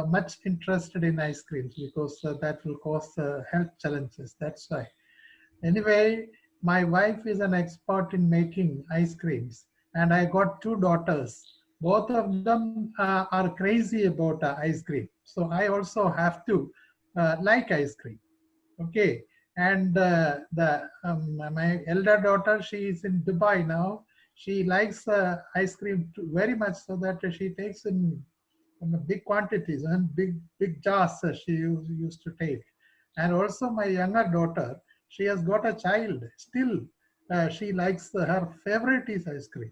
much interested in ice creams because that will cause health challenges. That's why. Anyway, my wife is an expert in making ice creams, and I got two daughters. Both of them are crazy about ice cream. So I also have to like ice cream. Okay, and my elder daughter, she is in Dubai now. She likes ice cream very much, so that she takes in big quantities and big jars she used to take. And also my younger daughter, she has got a child. Still, she likes her favorite is ice cream.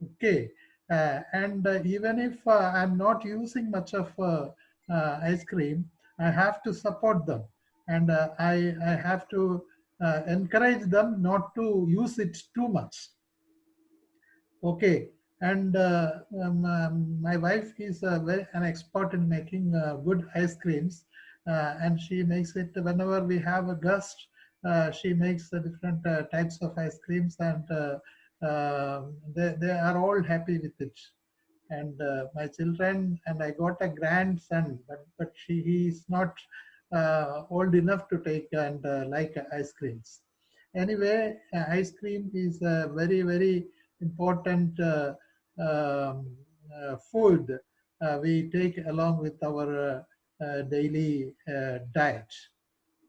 Okay, and even if I'm not using much of ice cream, I have to support them, and I have to encourage them not to use it too much. Okay, and my wife is an expert in making good ice creams, and she makes it whenever we have a guest. She makes different types of ice creams, and they are all happy with it. And my children, and I got a grandson, but he is not old enough to take and like ice creams. Anyway, ice cream is a very important food we take along with our daily diet.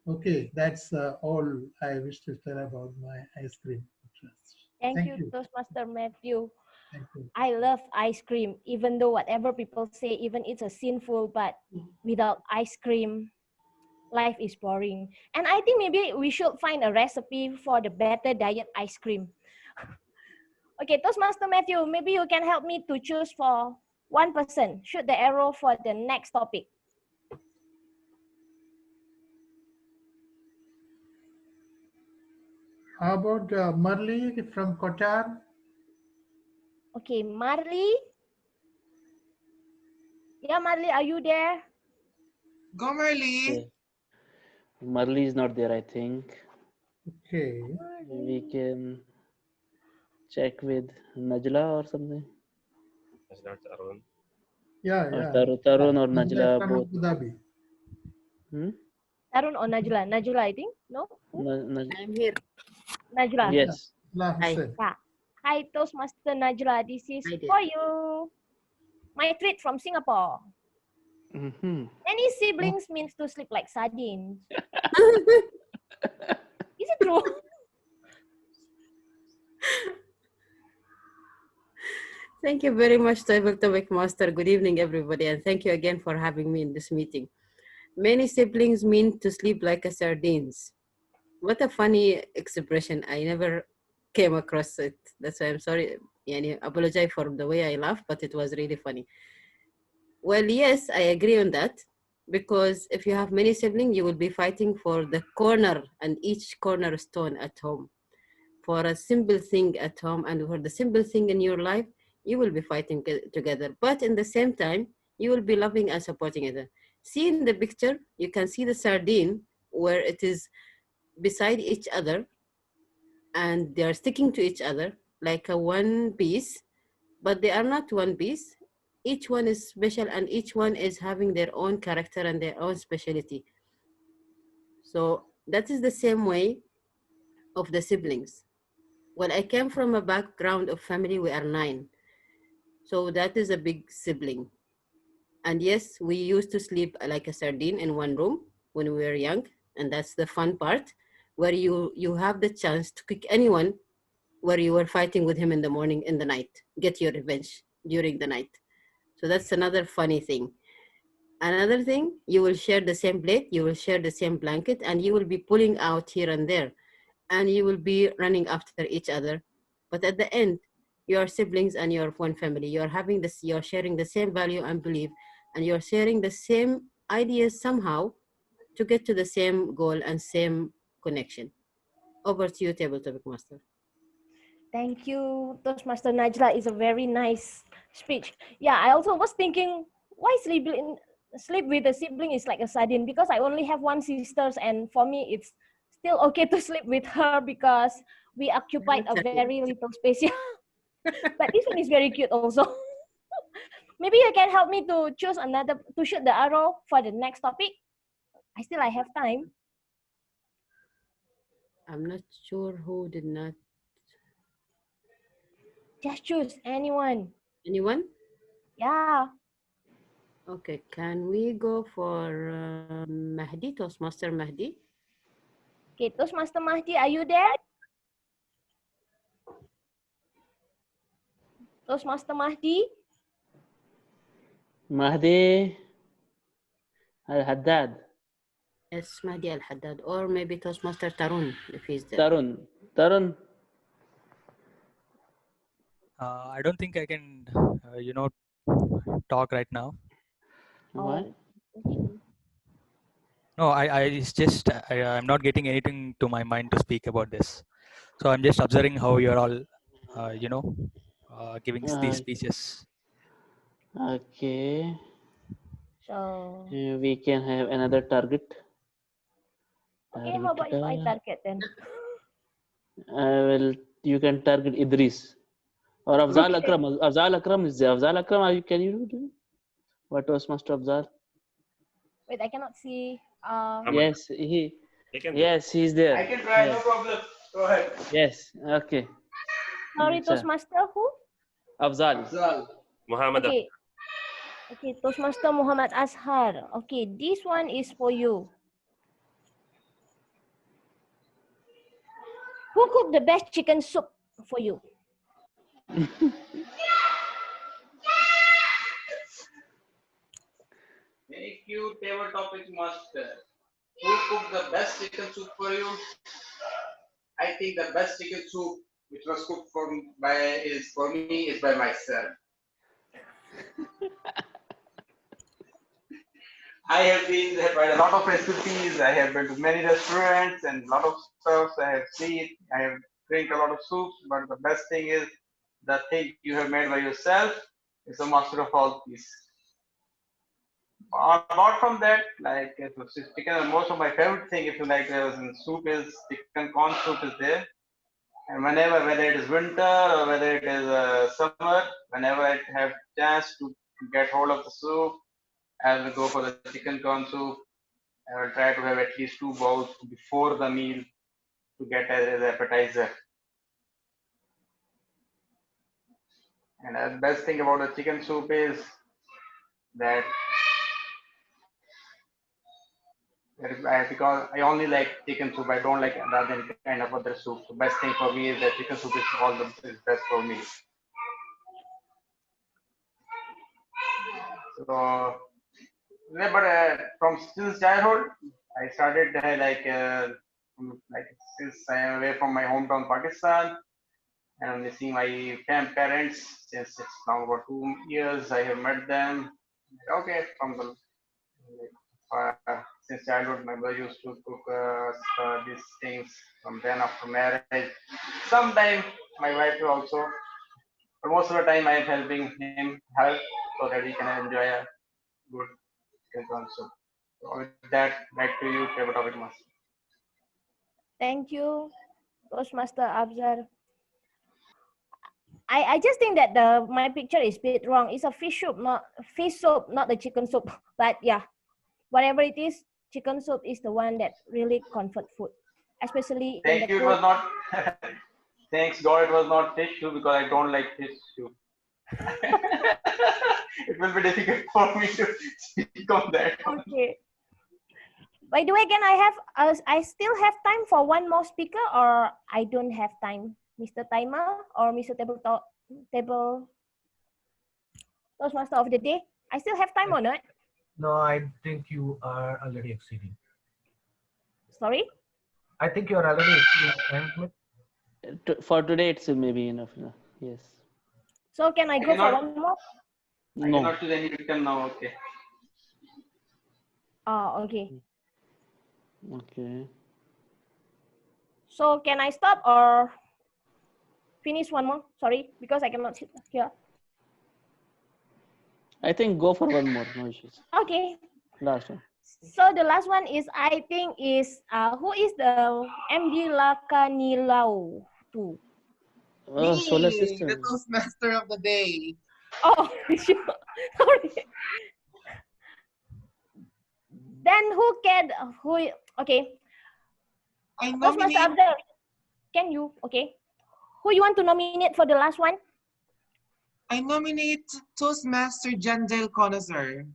Okay, that's all I wish to tell about my ice cream interest. Thank Thank you, you. Toastmaster Matthew. Thank you. I love ice cream, even though whatever people say, even it's a sinful, but without ice cream, life is boring. And I think maybe we should find a recipe for the better diet ice cream. Okay, Toastmaster Matthew, maybe you can help me to choose for one person. Shoot the arrow for the next topic. How about Marley from Qatar? Okay, Marley. Yeah, Marley, are you there? Go, Marley. Okay. Marley is not there, I think. Okay. We can check with Najla or something. Arun. Yeah, Or yeah. Tarun or Najla Najla, from both. Abu Dhabi. Tarun or Najla? Najla, I think. No? I'm here. Najla. Yes. Hi. Yeah. Hi, Toastmaster Najla. This is Hi there. for you. My treat from Singapore. Many siblings means to sleep like sardines. Is it true? Thank you very much, Table Topic Master. Good evening, everybody, and thank you again for having me in this meeting. Many siblings mean to sleep like a sardines. What a funny expression. I never came across it. That's why I'm sorry. I apologize for the way I laughed, but it was really funny. Well, yes, I agree on that. Because if you have many siblings, you will be fighting for the corner and each cornerstone at home. For a simple thing at home and for the simple thing in your life, you will be fighting together. But in the same time, you will be loving and supporting each other. See in the picture, you can see the sardine where it is beside each other and they are sticking to each other like a one piece, but they are not one piece. Each one is special and each one is having their own character and their own specialty. So that is the same way of the siblings. Well, I came from a background of family, we are 9. So that is a big sibling. And yes, we used to sleep like a sardine in one room when we were young. And that's the fun part where you have the chance to kick anyone where you were fighting with him in the morning, in the night, get your revenge during the night. So that's another funny thing. Another thing, you will share the same plate, you will share the same blanket, and you will be pulling out here and there, and you will be running after each other. But at the end, you are siblings and you're one family. You're having this, you're sharing the same value and belief, and you're sharing the same ideas somehow to get to the same goal and same connection. Over to you, Table Topic Master. Thank you, Toastmaster Najla. Is a very nice speech. Yeah, I also was thinking, why sleep with a sibling is like a sardine, because I only have one sister, and for me it's still okay to sleep with her because we occupied a very little space. But this one is very cute also. Maybe you can help me to choose another, to shoot the arrow for the next topic. I have time. I'm not sure who did not. Just choose anyone. Anyone? Yeah. Okay, can we go for Mahdi, Toastmaster Mahdi? Okay, Toastmaster Mahdi, are you there? Toastmaster Mahdi? Mahdi Al-Haddad. Yes, Mahdi Al-Haddad, or maybe Toastmaster Tarun, if he's there. Tarun. I don't think I can, talk right now. Why? Okay. No, it's just I'm not getting anything to my mind to speak about this. So I'm just observing how you're all, giving these speeches. Okay. So. We can have another target. Okay, how about if I target then? You can target Idris. Or Afzal Akram. Afzal Akram is there. Afzal Akram, can you do it? What was Master Afzal? Wait, I cannot see. Yes, he's there. I can try, no problem. Go ahead. Yes, okay. Sorry, Toastmaster who? Afzal. Muhammad. Okay, Toastmaster Muhammad Ashar. Okay, this one is for you. Who cooked the best chicken soup for you? Thank you, Table Topic Master. Who cooked the best chicken soup for you? I think the best chicken soup which was cooked for me is by myself. I have been tried a lot of recipes. I have been to many restaurants and a lot of stuff. I have seen. I have drank a lot of soups. But the best thing is the thing you have made by yourself is a master of all peace. Apart from that, like chicken, most of my favorite thing, if you like, in soup is chicken corn soup is there. And whenever, whether it is winter or whether it is summer, whenever I have chance to get hold of the soup, I will go for the chicken corn soup. I will try to have at least 2 bowls before the meal to get as appetizer. And the best thing about the chicken soup is that because I only like chicken soup, I don't like other kind of other soup. The best thing for me is that chicken soup is best for me. So, but from since childhood, I started since I am away from my hometown Pakistan, and only see my parents since it's now about 2 years. I have met them. Okay, from the since childhood, my mother used to cook these things. From then after marriage, sometimes my wife also. But most of the time, I am helping him help so that he can enjoy a good skills also. So with that, back to you, table topic master. Thank you, Toastmaster Abzar. I just think that my picture is a bit wrong. It's a fish soup, not the chicken soup. But yeah, whatever it is, chicken soup is the one that really comfort food, especially in the Thank you. It cold. was not. Thanks God, it was not fish soup because I don't like fish soup. It will be difficult for me to speak on that. Okay. By the way, can I still have time for one more speaker, or I don't have time, Mr. Timer or Mr. Table Toastmaster of the day? I still have time or not? No, I think you are already exceeding. Sorry? I think you are already exceeding time limit. For today, it's maybe enough. Yes. So can I go for one more? I No. cannot choose any victim now. Okay. Oh, okay. Okay. So can I stop or finish one more? Sorry, because I cannot sit here. I think go for one more. No issues. Okay. Last one. So the last one is, I think, is who is the MD Lakanilau too? Solar Me, system. the Toastmaster of the day. Oh, sorry. Then okay. I Toastmaster nominate. Abdul, can you, okay? Who you want to nominate for the last one? I nominate Toastmaster Janjel Connoisseur.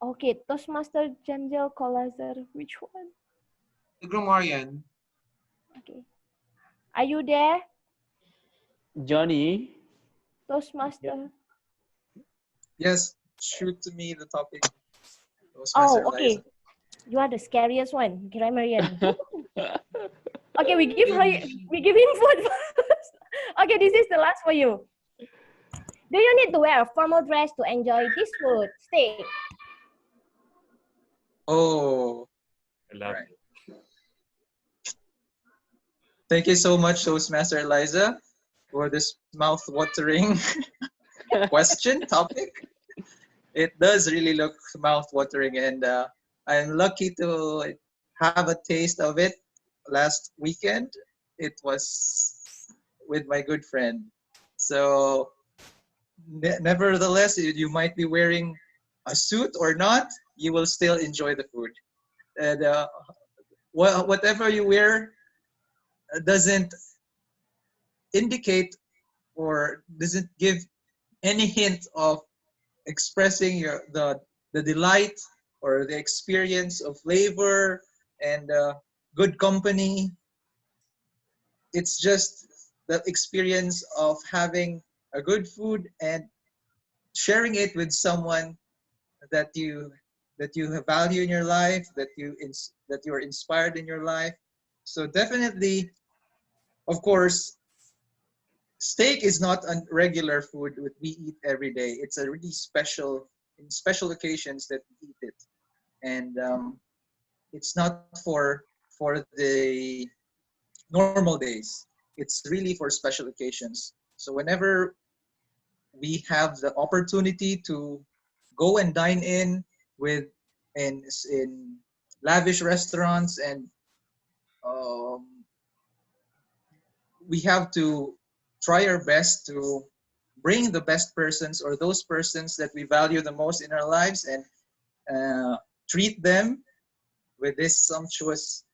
Okay, Toastmaster Janjel Kolazer. Which one? The Grammarian. Okay. Are you there, Johnny? Toastmaster? Yes, shoot to me the topic. Oh, Toastmaster okay. Liza. You are the scariest one, grammarian. Okay, we give him food first. Okay, this is the last for you. Do you need to wear a formal dress to enjoy this food? Steak. Oh, I love right. Thank you so much, Toastmaster Eliza, for this mouth-watering question topic. It does really look mouth-watering, and I'm lucky to have a taste of it last weekend. It was with my good friend. So, nevertheless, you might be wearing a suit or not, you will still enjoy the food. And whatever you wear doesn't indicate or doesn't give any hint of expressing the delight or the experience of flavor and good company. It's just the experience of having a good food and sharing it with someone that you value in your life, that you are inspired in your life. So definitely, of course, steak is not a regular food that we eat every day. It's a really special, in special occasions that we eat it, and it's not for the normal days. It's really for special occasions. So whenever we have the opportunity to go and dine in with in lavish restaurants, and um, we have to try our best to bring the best persons or those persons that we value the most in our lives and treat them with this sumptuous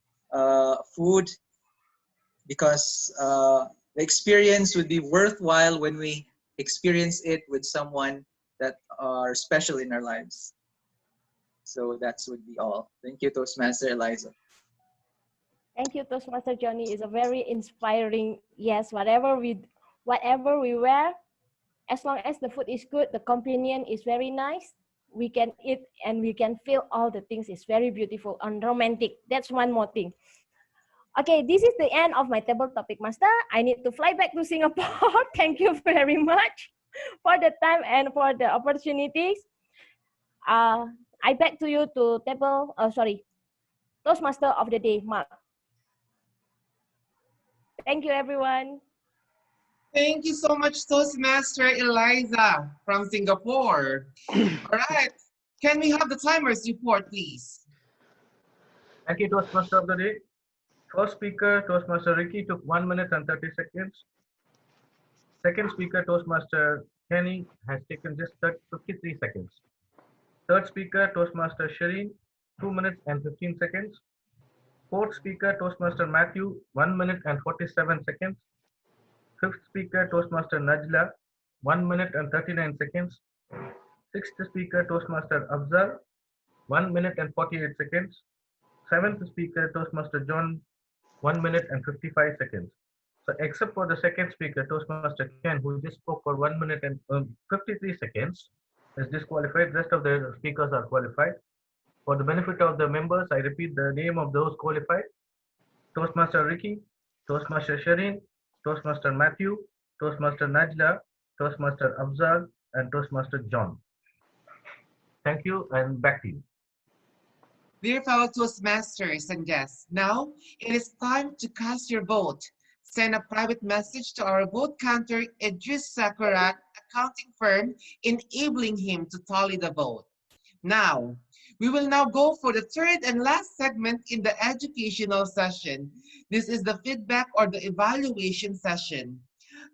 food, because the experience would be worthwhile when we experience it with someone that are special in our lives. So that would be all. Thank you, Toastmaster Eliza. Thank you, Toastmaster Johnny. It's a very inspiring. Yes, whatever we wear, as long as the food is good, the companion is very nice, we can eat and we can feel all the things is very beautiful and romantic. That's one more thing. Okay, this is the end of my table topic, Master. I need to fly back to Singapore. Thank you very much for the time and for the opportunities. I back to you to Toastmaster of the day, Mark. Thank you, everyone. Thank you so much, Toastmaster Eliza from Singapore. All right. Can we have the timers report, please? Thank you, Toastmaster of the day. First speaker, Toastmaster Ricky, took 1 minute and 30 seconds. Second speaker, Toastmaster Kenny, has taken just 53 seconds. Third speaker, Toastmaster Shireen, 2 minutes and 15 seconds. Fourth speaker, Toastmaster Matthew, 1 minute and 47 seconds. Fifth speaker, Toastmaster Najla, 1 minute and 39 seconds. Sixth speaker, Toastmaster Afzal, 1 minute and 48 seconds. Seventh speaker, Toastmaster John, 1 minute and 55 seconds. So except for the second speaker, Toastmaster Ken, who just spoke for 1 minute and 53 seconds, is disqualified. Rest of the speakers are qualified. For the benefit of the members, I repeat the name of those qualified. Toastmaster Ricky, Toastmaster Shireen, Toastmaster Matthew, Toastmaster Najla, Toastmaster Afzal, and Toastmaster John. Thank you, and back to you. Dear fellow Toastmasters and guests, now it is time to cast your vote. Send a private message to our vote counter, Idris Sakarat, accounting firm, enabling him to tally the vote. Now, we will now go for the third and last segment in the educational session. This is the feedback or the evaluation session.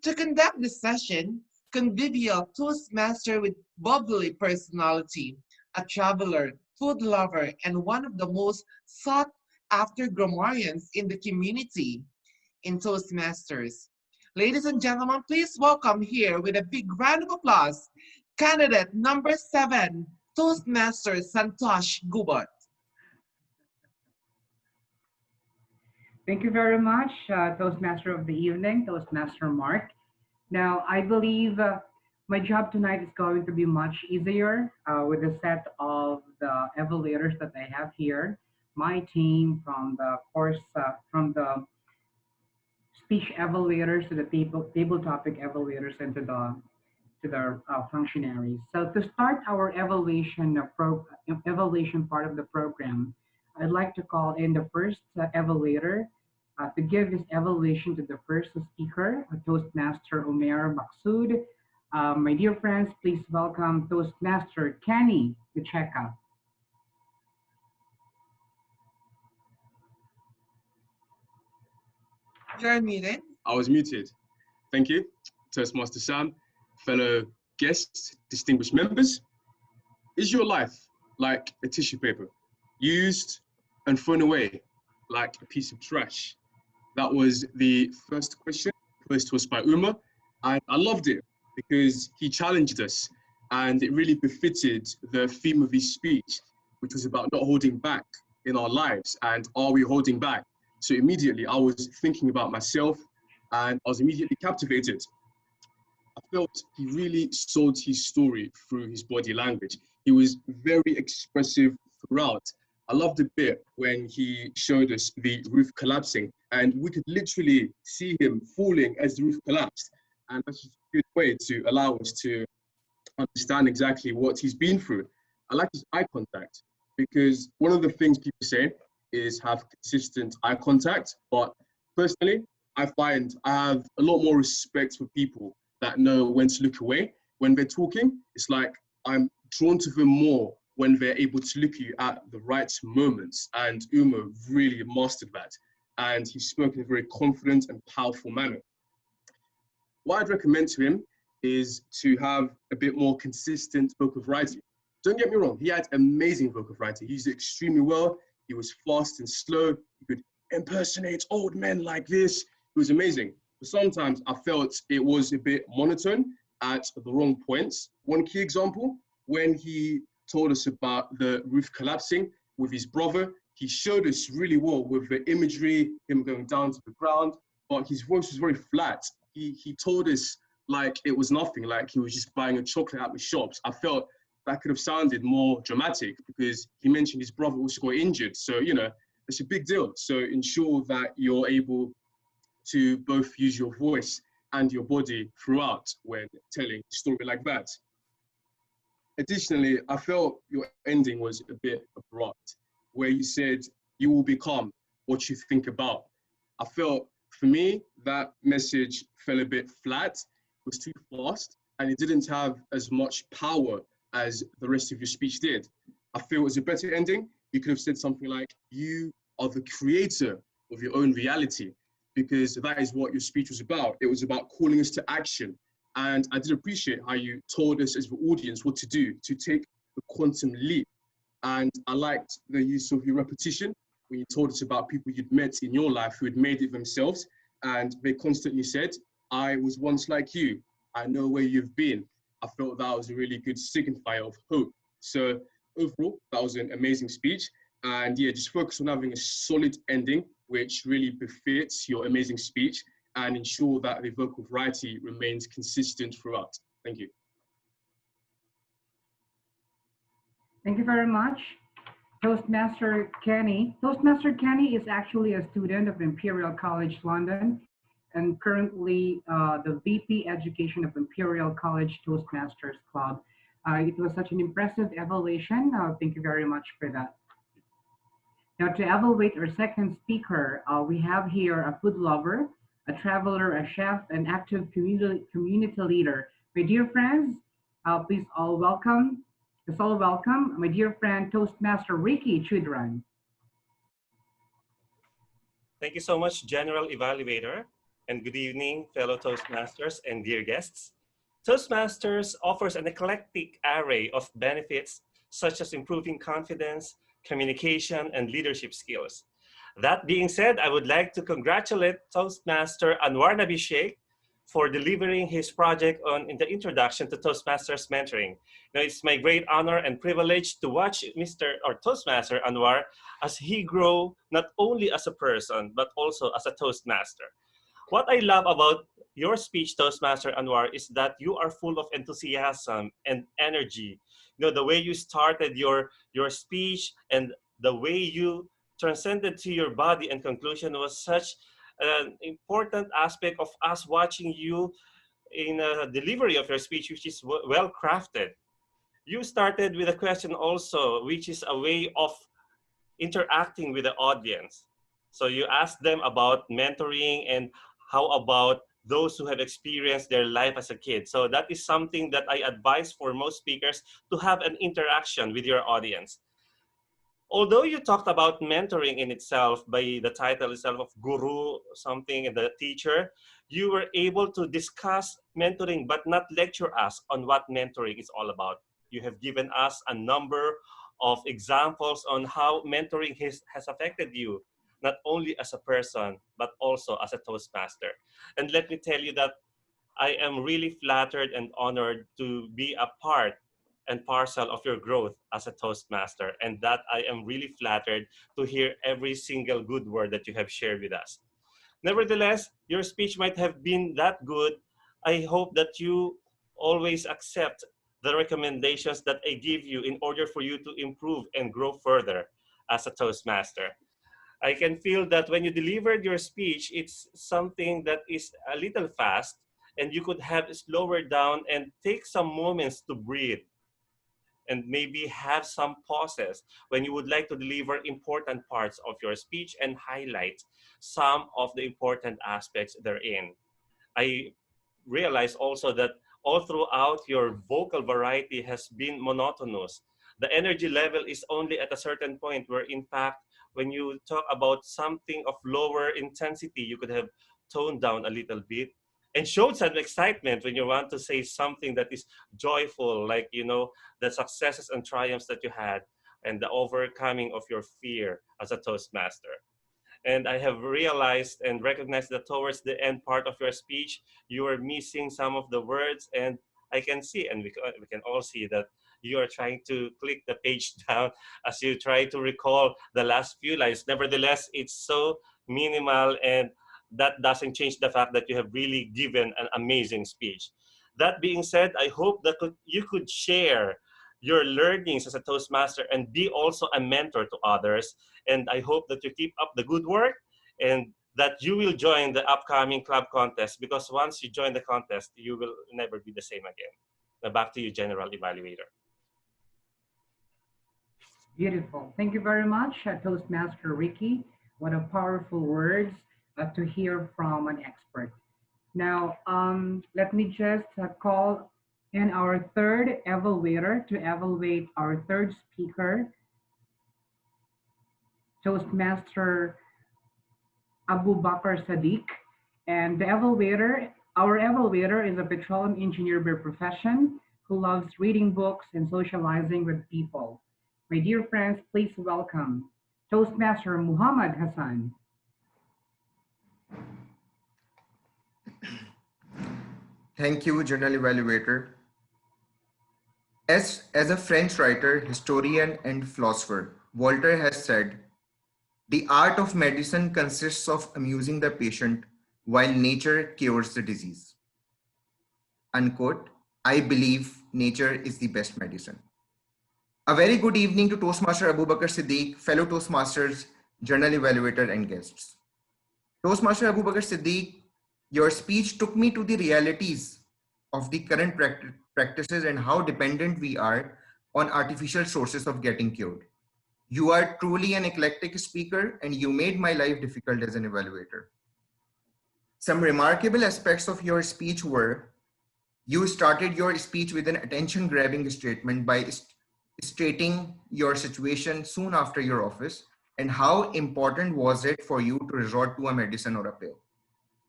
To conduct this session, convivial Toastmaster with bubbly personality, a traveler, food lover, and one of the most sought after grammarians in the community in Toastmasters. Ladies and gentlemen, please welcome here with a big round of applause, candidate number 7, Toastmaster Santosh Gubat. Thank you very much, Toastmaster of the evening, Toastmaster Mark. Now, I believe my job tonight is going to be much easier with the set of the evaluators that I have here. My team from the course, from the speech evaluators to the table topic evaluators and to the functionaries. So to start our evaluation part of the program, I'd like to call in the first evaluator to give his evaluation to the first speaker, Toastmaster Omer Maksud. My dear friends, please welcome Toastmaster Kenny to check out. You're muted. I was muted. Thank you, Toastmaster Sam, fellow guests, distinguished members. Is your life like a tissue paper, used and thrown away like a piece of trash? That was the first question posed to us by Uma, and I loved it because he challenged us, and it really befitted the theme of his speech, which was about not holding back in our lives, and are we holding back? So immediately I was thinking about myself, and I was immediately captivated. I felt he really sold his story through his body language. He was very expressive throughout. I loved the bit when he showed us the roof collapsing, and we could literally see him falling as the roof collapsed. And that's just a good way to allow us to understand exactly what he's been through. I like his eye contact, because one of the things people say is have consistent eye contact. But personally, I find I have a lot more respect for people that know when to look away. When they're talking, it's like I'm drawn to them more when they're able to look at you at the right moments. And Uma really mastered that. And he spoke in a very confident and powerful manner. What I'd recommend to him is to have a bit more consistent vocal variety. Don't get me wrong, he had amazing vocal variety. He used it extremely well. He was fast and slow. He could impersonate old men like this. It was amazing. But sometimes I felt it was a bit monotone at the wrong points. One key example, when he told us about the roof collapsing with his brother, he showed us really well with the imagery, him going down to the ground, but his voice was very flat. He told us like it was nothing, like he was just buying a chocolate at the shops. I felt that could have sounded more dramatic because he mentioned his brother also got injured. So, you know, it's a big deal. So ensure that you're able to both use your voice and your body throughout when telling a story like that. Additionally, I felt your ending was a bit abrupt, where you said you will become what you think about. I felt For me, that message fell a bit flat, it was too fast, and it didn't have as much power as the rest of your speech did. I feel it was a better ending. You could have said something like, you are the creator of your own reality, because that is what your speech was about. It was about calling us to action. And I did appreciate how you told us as the audience what to do to take the quantum leap. And I liked the use of your repetition when you told us about people you'd met in your life who had made it themselves. And they constantly said, I was once like you. I know where you've been. I felt that was a really good signifier of hope. So overall, that was an amazing speech. And yeah, just focus on having a solid ending, which really befits your amazing speech, and ensure that the vocal variety remains consistent throughout. Thank you. Thank you very much, Toastmaster Kenny. Toastmaster Kenny is actually a student of Imperial College London and currently the VP Education of Imperial College Toastmasters Club. It was such an impressive evaluation. Thank you very much for that. Now to evaluate our second speaker, we have here a food lover, a traveler, a chef, an active community leader. My dear friends, please all welcome. Let's all welcome my dear friend, Toastmaster Ricky Chudran. Thank you so much, General Evaluator, and good evening, fellow Toastmasters and dear guests. Toastmasters offers an eclectic array of benefits such as improving confidence, communication, and leadership skills. That being said, I would like to congratulate Toastmaster Anwar Nabi Sheikh for delivering his project on in the introduction to Toastmasters mentoring. Now, it's my great honor and privilege to watch Mr. or Toastmaster Anwar as he grow not only as a person, but also as a Toastmaster. What I love about your speech, Toastmaster Anwar, is that you are full of enthusiasm and energy. You know, the way you started your speech and the way you transcended to your body and conclusion was such an important aspect of us watching you in a delivery of your speech, which is well crafted. You started with a question also, which is a way of interacting with the audience. So you ask them about mentoring and how about those who have experienced their life as a kid. So that is something that I advise for most speakers, to have an interaction with your audience. Although you talked about mentoring in itself by the title itself of guru, something, and the teacher, you were able to discuss mentoring but not lecture us on what mentoring is all about. You have given us a number of examples on how mentoring has affected you, not only as a person, but also as a Toastmaster. And let me tell you that I am really flattered and honored to be a part and parcel of your growth as a Toastmaster, and that I am really flattered to hear every single good word that you have shared with us. Nevertheless, your speech might have been that good. I hope that you always accept the recommendations that I give you in order for you to improve and grow further as a Toastmaster. I can feel that when you delivered your speech, it's something that is a little fast, and you could have slower down and take some moments to breathe and maybe have some pauses when you would like to deliver important parts of your speech and highlight some of the important aspects therein. I realize also that all throughout your vocal variety has been monotonous. The energy level is only at a certain point where, in fact, when you talk about something of lower intensity, you could have toned down a little bit and showed some excitement when you want to say something that is joyful, like, you know, the successes and triumphs that you had and the overcoming of your fear as a Toastmaster. And I have realized and recognized that towards the end part of your speech, you are missing some of the words, and I can see, and we can all see that you are trying to click the page down as you try to recall the last few lines. Nevertheless, it's so minimal, and that doesn't change the fact that you have really given an amazing speech. That being said, I hope that you could share your learnings as a Toastmaster and be also a mentor to others. And I hope that you keep up the good work and that you will join the upcoming club contest, because once you join the contest, you will never be the same again. Now back to you, General Evaluator. Beautiful. Thank you very much, Toastmaster Ricky. What a powerful words. to hear from an expert. Now, let me just call in our third evaluator to evaluate our third speaker, Toastmaster Abu Bakr Sadiq. And our evaluator is a petroleum engineer by profession who loves reading books and socializing with people. My dear friends, please welcome Toastmaster Muhammad Hassan. Thank you, Journal Evaluator. As a French writer, historian, and philosopher, Voltaire has said, the art of medicine consists of amusing the patient while nature cures the disease. Unquote. I believe nature is the best medicine. A very good evening to Toastmaster Abu Bakr Siddiq, fellow Toastmasters, Journal Evaluator, and guests. Toastmaster Abu Bakr Siddiq, your speech took me to the realities of the current practices and how dependent we are on artificial sources of getting cured. You are truly an eclectic speaker and you made my life difficult as an evaluator. Some remarkable aspects of your speech were, you started your speech with an attention-grabbing statement by stating your situation soon after your office and how important was it for you to resort to a medicine or a pill.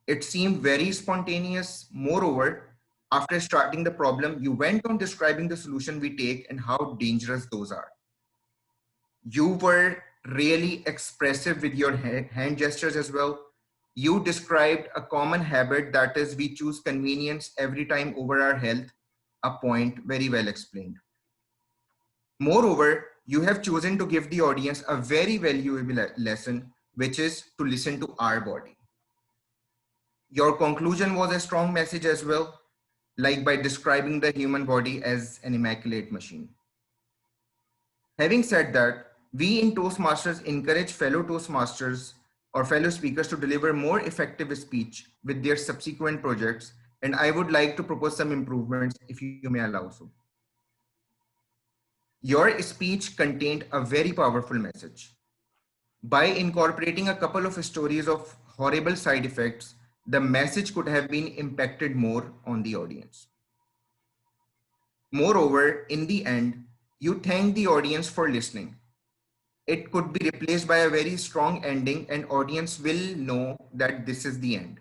It seemed very spontaneous. Moreover, after starting the problem, you went on describing the solution we take and how dangerous those are. You were really expressive with your hand gestures as well. You described a common habit, that is, we choose convenience every time over our health, a point very well explained. Moreover, you have chosen to give the audience a very valuable lesson, which is to listen to our body. Your conclusion was a strong message as well, like by describing the human body as an immaculate machine. Having said that, we in Toastmasters encourage fellow Toastmasters or fellow speakers to deliver more effective speech with their subsequent projects, and I would like to propose some improvements if you may allow so. Your speech contained a very powerful message. By incorporating a couple of stories of horrible side effects, the message could have been impacted more on the audience. Moreover, in the end, you thank the audience for listening. It could be replaced by a very strong ending and audience will know that this is the end.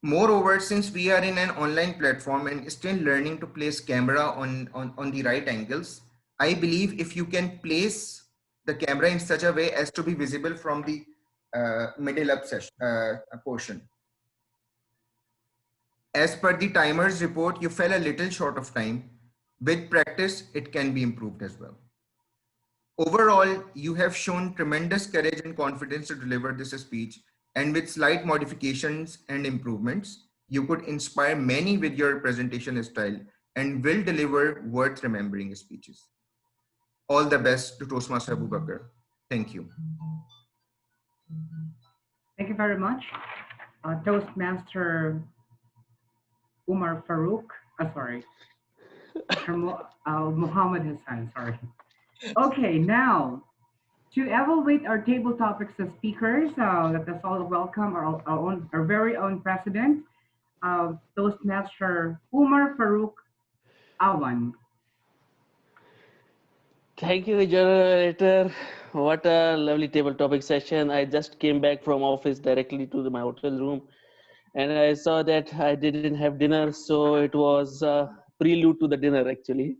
Moreover, since we are in an online platform and still learning to place camera on the right angles, I believe if you can place the camera in such a way as to be visible from the middle up portion. As per the timer's report, you fell a little short of time. With practice, it can be improved as well. Overall, you have shown tremendous courage and confidence to deliver this speech, and with slight modifications and improvements, you could inspire many with your presentation style and will deliver worth remembering speeches. All the best to Toastmaster Abu Bakr. Thank you. Thank you very much. Toastmaster Umar Farouk, Muhammad Hassan, sorry. Okay, now to evaluate our table topics as speakers, let us all welcome our very own president, Toastmaster Umar Farouk Awan. Thank you, generator. What a lovely table topic session. I just came back from office directly to my hotel room and I saw that I didn't have dinner, so it was a prelude to the dinner actually.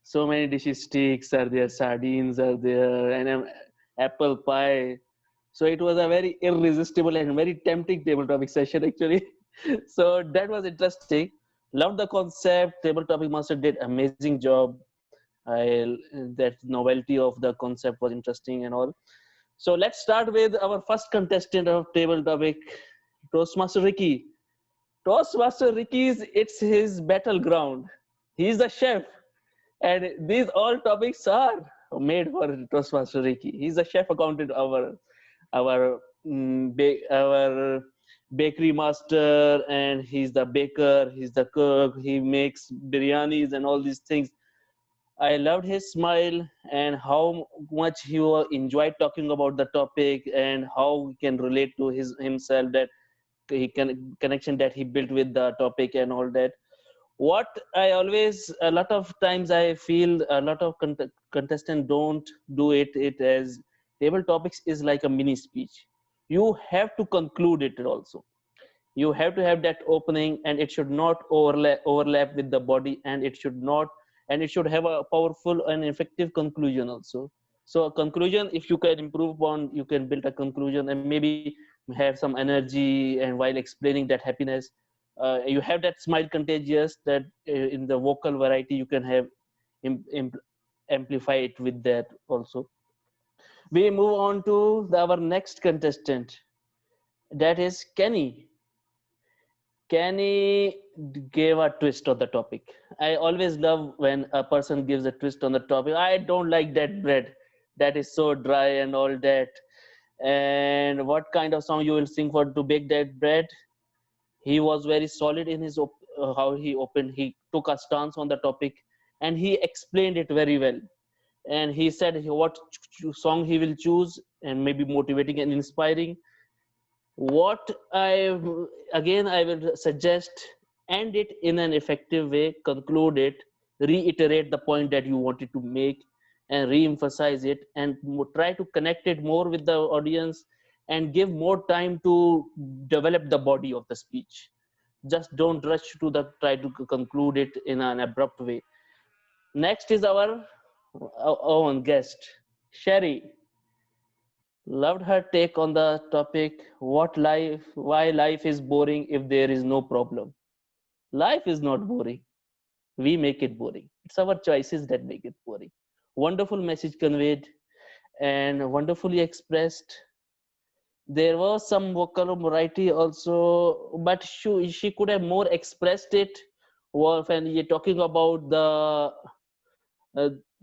So many dishes, steaks are there, sardines are there, and apple pie. So it was a very irresistible and very tempting table topic session actually. So that was interesting. Loved the concept. Table topic master did amazing job. That novelty of the concept was interesting and all. So let's start with our first contestant of table topic, Toastmaster Ricky. Toastmaster Ricky's, it's his battleground. He's the chef, and these all topics are made for Toastmaster Ricky. He's the chef accountant, our bakery master, and he's the baker, he's the cook. He makes biryanis and all these things. I loved his smile and how much he enjoyed talking about the topic and how he can relate to himself, that he can connection that he built with the topic and all that. What I always, a lot of times I feel a lot of contestants don't do it as table topics is like a mini speech. You have to conclude it also. You have to have that opening, and it should not overlap with the body, and it should not, and it should have a powerful and effective conclusion also. So a conclusion, if you can improve on, you can build a conclusion and maybe have some energy, and while explaining that happiness, you have that smile contagious, that in the vocal variety you can have amplify it with that also. We move on to our next contestant, that is Kenny. Kenny gave a twist on the topic. I always love when a person gives a twist on the topic. I don't like that bread. That is so dry and all that. And what kind of song you will sing for to bake that bread? He was very solid in his how he opened. He took a stance on the topic, and he explained it very well. And he said what song he will choose, and maybe motivating and inspiring. What I again I will suggest, end it in an effective way, conclude it, reiterate the point that you wanted to make, and re-emphasize it, and try to connect it more with the audience, and give more time to develop the body of the speech. Just don't rush to the try to conclude it in an abrupt way. Next is our own guest, Sherry. Loved her take on the topic, why life is boring if there is no problem. Life is not boring. We make it boring. It's our choices that make it boring. Wonderful message conveyed and wonderfully expressed. There was some vocal variety also, but she could have more expressed it. When you're talking about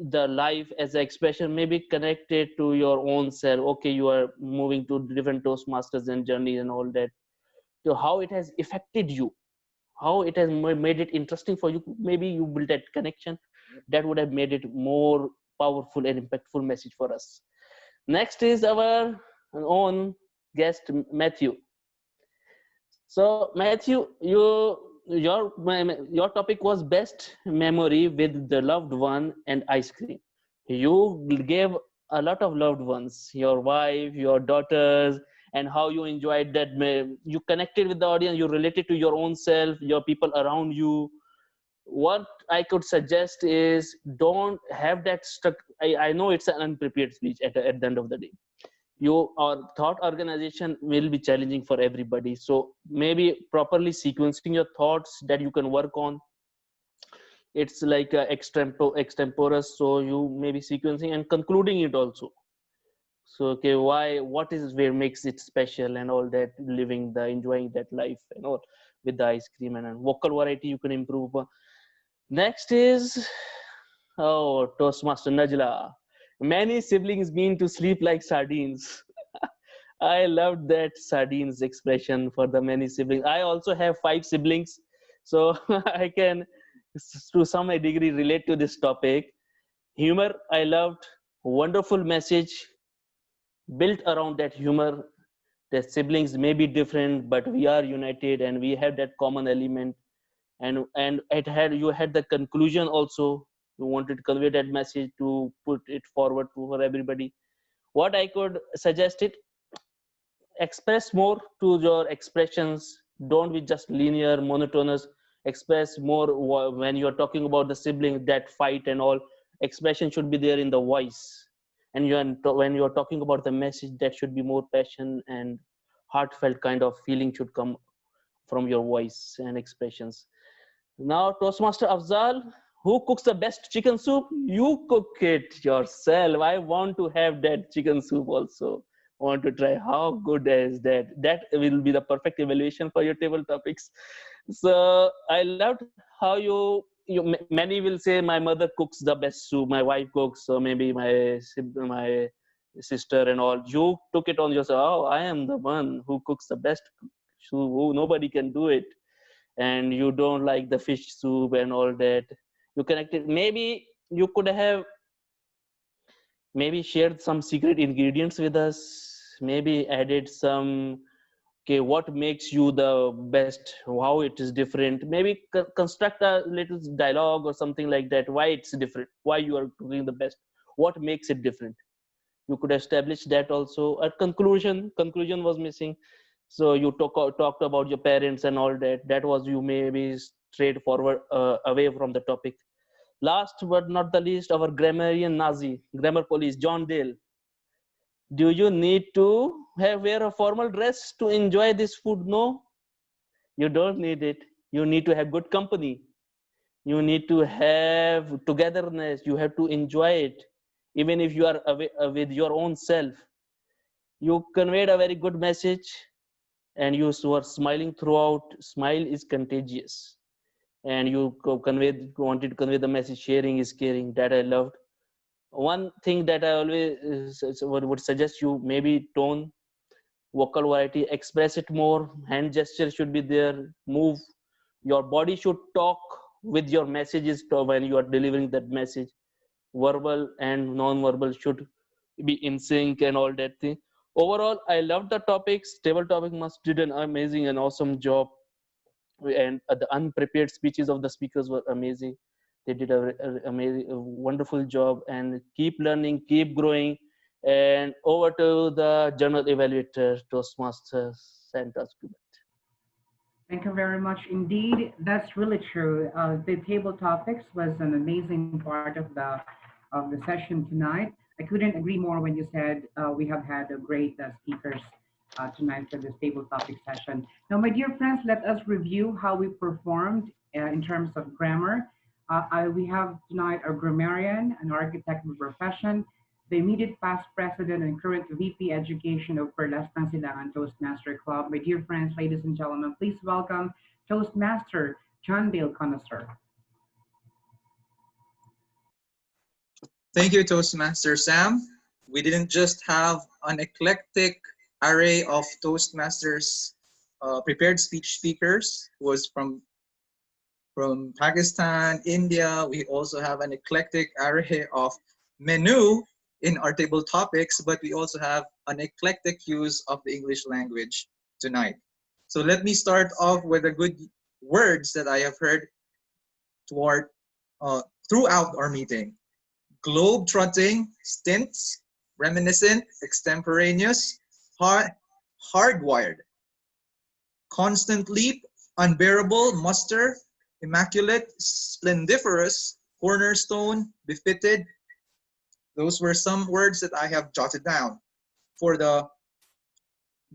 the life as an expression, maybe connected to your own self. Okay, you are moving to different Toastmasters and journey and all that, to how it has affected you, how it has made it interesting for you. Maybe you build that connection that would have made it more powerful and impactful message for us. Next is our own guest, Matthew. So Matthew, your topic was best memory with the loved one and ice cream. You gave a lot of loved ones, your wife, your daughters, and how you enjoyed that. You connected with the audience, you related to your own self, your people around you. What I could suggest is, don't have that stuck. I know it's an unprepared speech at the end of the day. Your thought organization will be challenging for everybody, so maybe properly sequencing your thoughts that you can work on. It's like extemporaneous, so you may be sequencing and concluding it also. So okay, what is where makes it special and all that, living the enjoying that life and all, with the ice cream and vocal variety you can improve. Next is, oh, Toastmaster Najla. Many siblings mean to sleep like sardines. I loved that sardines expression for the many siblings. I also have 5 siblings, so I can, to some degree, relate to this topic. Humor, I loved. Wonderful message built around that humor. The siblings may be different, but we are united, and we have that common element. And you had the conclusion also. You wanted to convey that message to put it forward for everybody. What I could suggest it, express more to your expressions. Don't be just linear, monotonous. Express more when you're talking about the siblings that fight and all. Expression should be there in the voice. And when you're talking about the message, that should be more passion and heartfelt kind of feeling should come from your voice and expressions. Now, Toastmaster Afzal, who cooks the best chicken soup? You cook it yourself. I want to have that chicken soup also. I want to try how good is that. That will be the perfect evaluation for your table topics. So I loved how many will say my mother cooks the best soup, my wife cooks, so maybe my sister and all. You took it on yourself. Oh, I am the one who cooks the best soup. Oh, nobody can do it. And you don't like the fish soup and all that. You connected. Maybe you could have maybe shared some secret ingredients with us, maybe added some, okay, what makes you the best, how it is different, maybe construct a little dialogue or something like that, why it's different, why you are doing the best, what makes it different. You could establish that also. A conclusion was missing, so you talked about your parents and all that. That was, you maybe straightforward away from the topic. Last but not the least, our grammarian Nazi, grammar police, John Dale. Do you need to wear a formal dress to enjoy this food? No, you don't need it. You need to have good company. You need to have togetherness. You have to enjoy it. Even if you are away, with your own self, you conveyed a very good message and you were smiling throughout. Smile is contagious. And you wanted to convey the message, sharing is caring. That I loved. One thing that I always would suggest you, maybe tone, vocal variety, express it more. Hand gesture should be there. Move. Your body should talk with your messages when you are delivering that message. Verbal and non-verbal should be in sync and all that thing. Overall, I loved the topics. Table topic must did an amazing and awesome job, and the unprepared speeches of the speakers were amazing. They did amazing, a wonderful job, and keep learning, keep growing. And over to the journal evaluator, Toastmasters, Santa Scuba. Thank you very much indeed. That's really true. The table topics was an amazing part of the session tonight. I couldn't agree more when you said we have had a great speakers tonight for this table topic session. Now, my dear friends, let us review how we performed in terms of grammar. We have tonight our grammarian, an architect by profession, the immediate past president and current VP Education of Perlastan Silangan Toastmaster Club. My dear friends, ladies and gentlemen, please welcome Toastmaster John Dale Connoisseur. Thank you, Toastmaster Sam. We didn't just have an eclectic array of Toastmasters prepared speech speakers who was from Pakistan, India. We also have an eclectic array of menu in our table topics, but we also have an eclectic use of the English language tonight. So let me start off with the good words that I have heard throughout our meeting. Globe-trotting, stints, reminiscent, extemporaneous, hardwired, constant leap, unbearable, muster, immaculate, splendiferous, cornerstone, befitted. Those were some words that I have jotted down. For the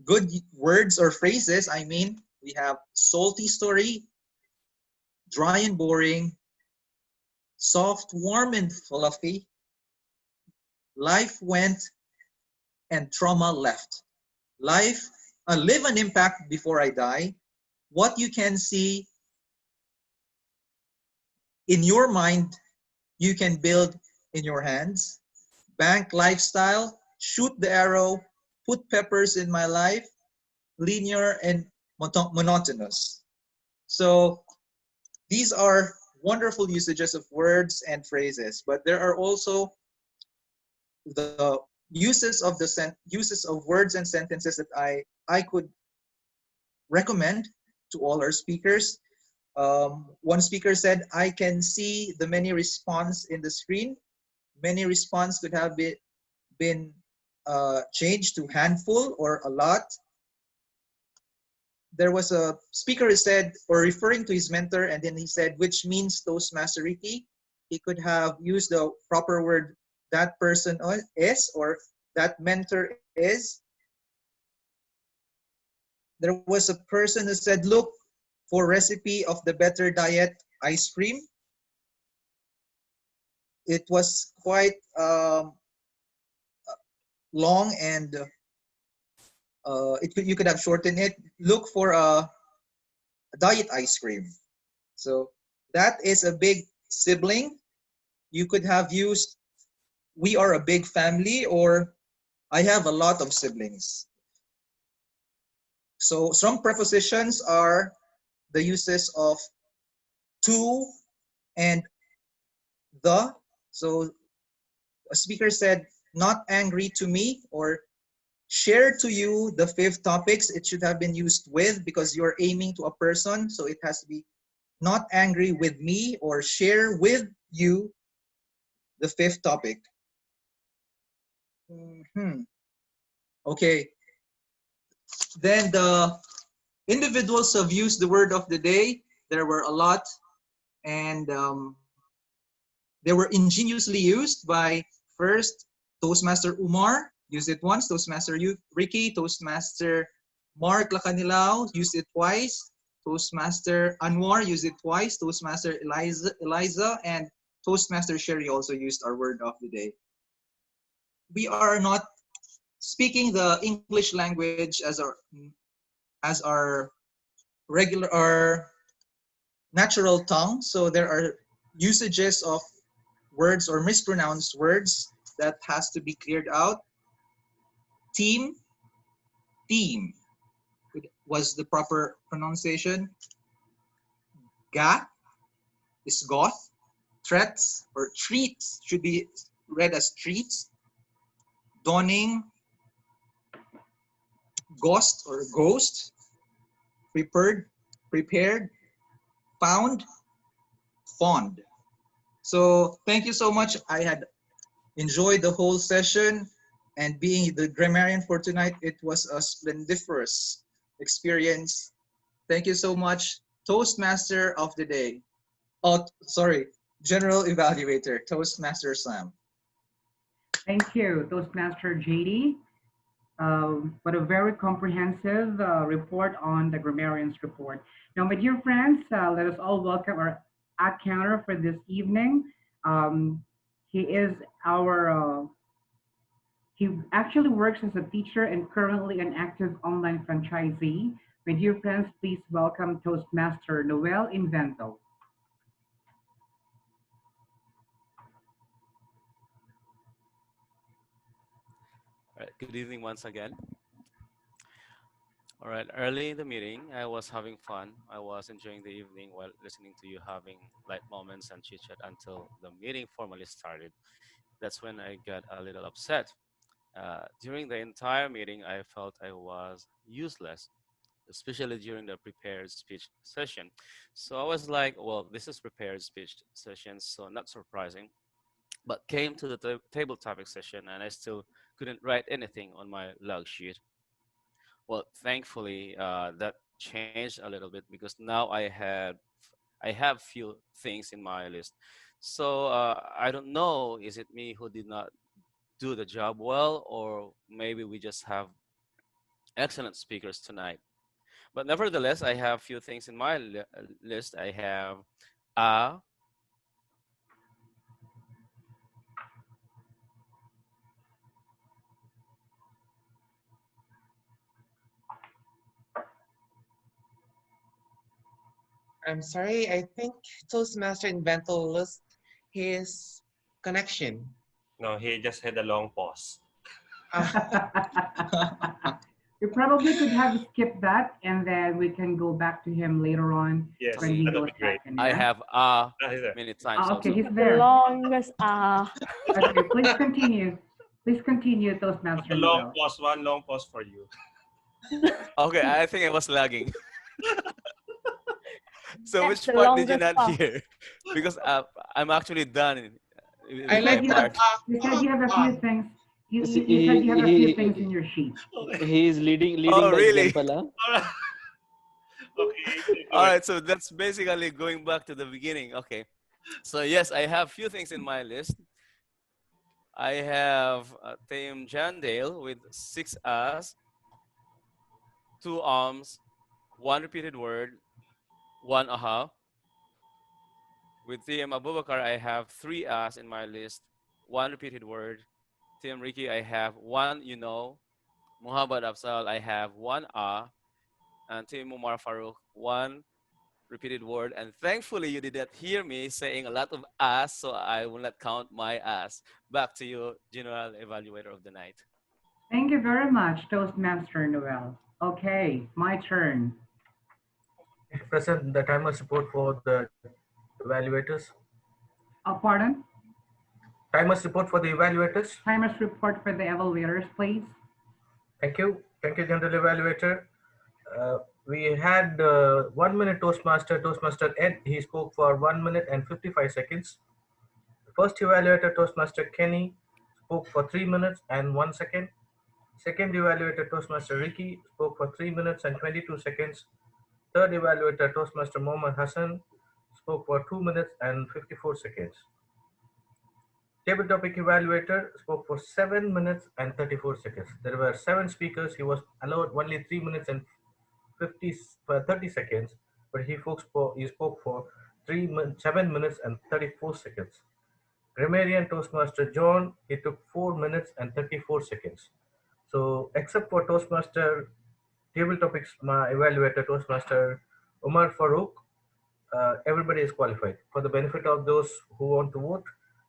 good words or phrases, I mean, we have salty story, dry and boring, soft, warm, and fluffy, life went, and trauma left. Live an impact before I die. What you can see in your mind, you can build in your hands. Bank lifestyle, shoot the arrow, put peppers in my life, linear and monotonous. So these are wonderful usages of words and phrases, but there are also the uses of words and sentences that I could recommend to all our speakers. One speaker said, I can see the many response in the screen. Many response could have been changed to handful or a lot. There was a speaker who said, or referring to his mentor, and then he said, which means Toastmasterity. He could have used the proper word that person is, or that mentor is. There was a person who said, look for recipe of the better diet ice cream. It was quite long, and you could have shortened it. Look for a diet ice cream. So that is a big sibling. You could have used, we are a big family, or I have a lot of siblings. So some prepositions are the uses of to and the. So a speaker said, not angry to me, or share to you the 5 topics. It should have been used with, because you're aiming to a person. So it has to be not angry with me, or share with you the 5th topic. Okay. Then the individuals have used the word of the day. There were a lot, and they were ingeniously used by first Toastmaster Umar, used it once. Toastmaster Ricky, Toastmaster Mark Lacanilao used it twice. Toastmaster Anwar used it twice. Toastmaster Eliza and Toastmaster Sherry also used our word of the day. We are not speaking the English language as our regular or natural tongue. So there are usages of words or mispronounced words that has to be cleared out. Team, team was the proper pronunciation. Ga is goth. Threats or treats should be read as treats. Dawning, ghost or ghost. Prepared, found, fond. So thank you so much. I had enjoyed the whole session, and being the grammarian for tonight, it was a splendiferous experience. Thank you so much. Toastmaster of the day. Oh, sorry, General Evaluator, Toastmaster Sam. Thank you, Toastmaster JD. What a very comprehensive report on the grammarian's report. Now, my dear friends, let us all welcome our ad counter for this evening. He is our, he actually works as a teacher and currently an active online franchisee. My dear friends, please welcome Toastmaster Noel Invento. All right, good evening once again. All right, early in the meeting, I was having fun. I was enjoying the evening while listening to you having light moments and chit chat until the meeting formally started. That's when I got a little upset. During the entire meeting, I felt I was useless, especially during the prepared speech session. So I was like, well, this is prepared speech session, so not surprising. But came to the table topic session and I still couldn't write anything on my log sheet. Well, thankfully, that changed a little bit because now I have few things in my list. So I don't know, is it me who did not do the job well, or maybe we just have excellent speakers tonight. But nevertheless, I have few things in my list. I have a, I'm sorry, I think Toastmaster Invento lost his connection. No, he just had a long pause. You probably could have skipped that, and then we can go back to him later on Yes, when he that would goes be great. back in. I Yeah? have many times Okay, also. he's The there. longest Okay, please continue. Please continue, Toastmaster A long Noel. pause, one long pause for you. Okay, I think I was lagging. So That's which the part did you longest not pause. hear? Because I'm actually done You with my said part. you said you have a few things. See, You said you have a few things in he, your sheet. he is leading Oh, by really? example. Huh? Okay, go All ahead. right, so that's basically going back to the beginning. Okay. So yes, I have few things in my list. I have Team Jandale with 6 A's, 2 arms, 1 repeated word, 1 aha. With Team Abubakar, I have 3 A's in my list, 1 repeated word. Team Ricky, I have 1 you know. Muhammad Afsal, I have 1 ah. And Team Umar Farouk, 1 repeated word. And thankfully, you did not hear me saying a lot of ass, so I will not count my ass. Back to you, General Evaluator of the Night. Thank you very much, Toastmaster Noel. Okay, my turn. Present the timer support for the evaluators. Pardon? Timers report for the evaluators. Timers report for the evaluators, please. Thank you. Thank you, General Evaluator. We had 1 minute Toastmaster Ed. He spoke for 1 minute and 55 seconds. The first evaluator, Toastmaster Kenny, spoke for 3 minutes and 1 second. Second evaluator, Toastmaster Ricky, spoke for 3 minutes and 22 seconds. Third evaluator, Toastmaster Mohammad Hassan, spoke for 2 minutes and 54 seconds. Table topic evaluator spoke for 7 minutes and 34 seconds. There were 7 speakers. He was allowed only 3 minutes and 30 seconds, but he spoke for 7 minutes and 34 seconds. Grammarian Toastmaster John, he took 4 minutes and 34 seconds. So except for Toastmaster table topics evaluator Toastmaster Umar Farouk, everybody is qualified. For the benefit of those who want to vote,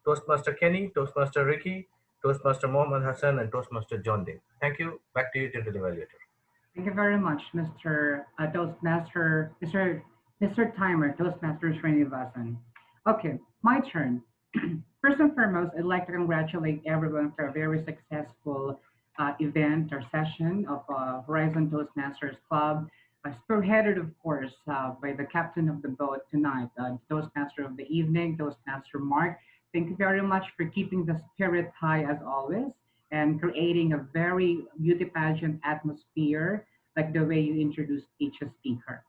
Toastmaster Kenny, Toastmaster Ricky, Toastmaster Mohammad Hassan, and Toastmaster John Day. Thank you. Back to you, General Evaluator. Thank you very much, Mr. Toastmaster, Mr. Timer, Toastmaster Srinivasan. Okay, my turn. First and foremost, I'd like to congratulate everyone for a very successful event or session of Horizon Toastmasters Club, spearheaded, of course, by the captain of the boat tonight, Toastmaster of the evening, Toastmaster Mark. Thank you very much for keeping the spirit high as always and creating a very beauty pageant atmosphere, like the way you introduced each speaker.